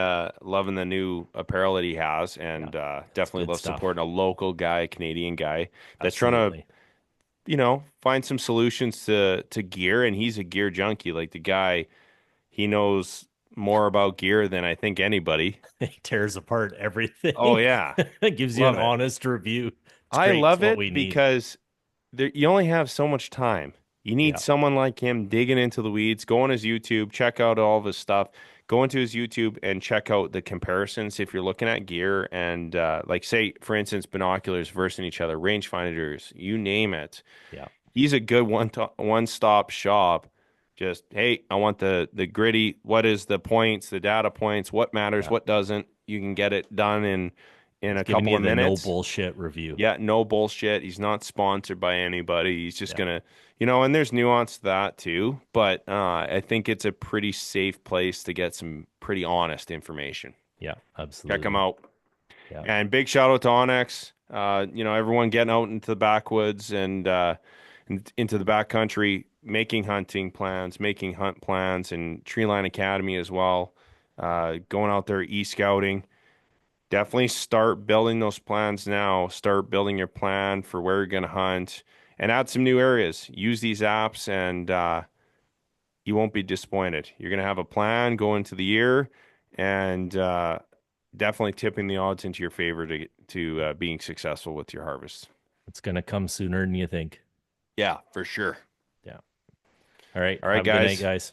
loving the new apparel that he has yeah. and It's definitely good love stuff. supporting a local guy, a Canadian guy that's trying to, Absolutely. find some solutions to gear and he's a gear junkie. Like the guy, he knows more about gear than I think anybody. He tears apart Oh everything. yeah, It gives you an love it. honest review. It's I great. It's love what we it need. because you only have so much time. You need Yeah. someone like him digging into the weeds, go on his YouTube, check out all of his stuff, go into his YouTube and check out the comparisons if you're looking at gear and like say, for instance, binoculars versus each other, rangefinders, you name it. Yeah. He's a good one-stop shop. Just, hey, I want the gritty, what is the points, the data points, what matters, Yeah. what doesn't. You can get it done in He's a giving couple you of the no minutes. bullshit review. Yeah, no bullshit. He's not sponsored by anybody. He's just Yeah. gonna, and there's nuance to that too. But I think it's a pretty safe place to get some pretty honest information. Yeah. Check him Absolutely. out. Yeah. And big shout out to Onyx. Everyone getting out into the backwoods and into the backcountry, making hunting plans, making hunt plans, and Treeline Academy as well. Going out there e-scouting. Definitely start building those plans now. Start building your plan for where you're going to hunt and add some new areas. Use these apps and you won't be disappointed. You're going to have a plan going into the year and definitely tipping the odds into your favor to being successful with your harvest. It's going to come sooner than you think. Yeah, for sure. Yeah. All right. All right, Have a good night, guys. guys.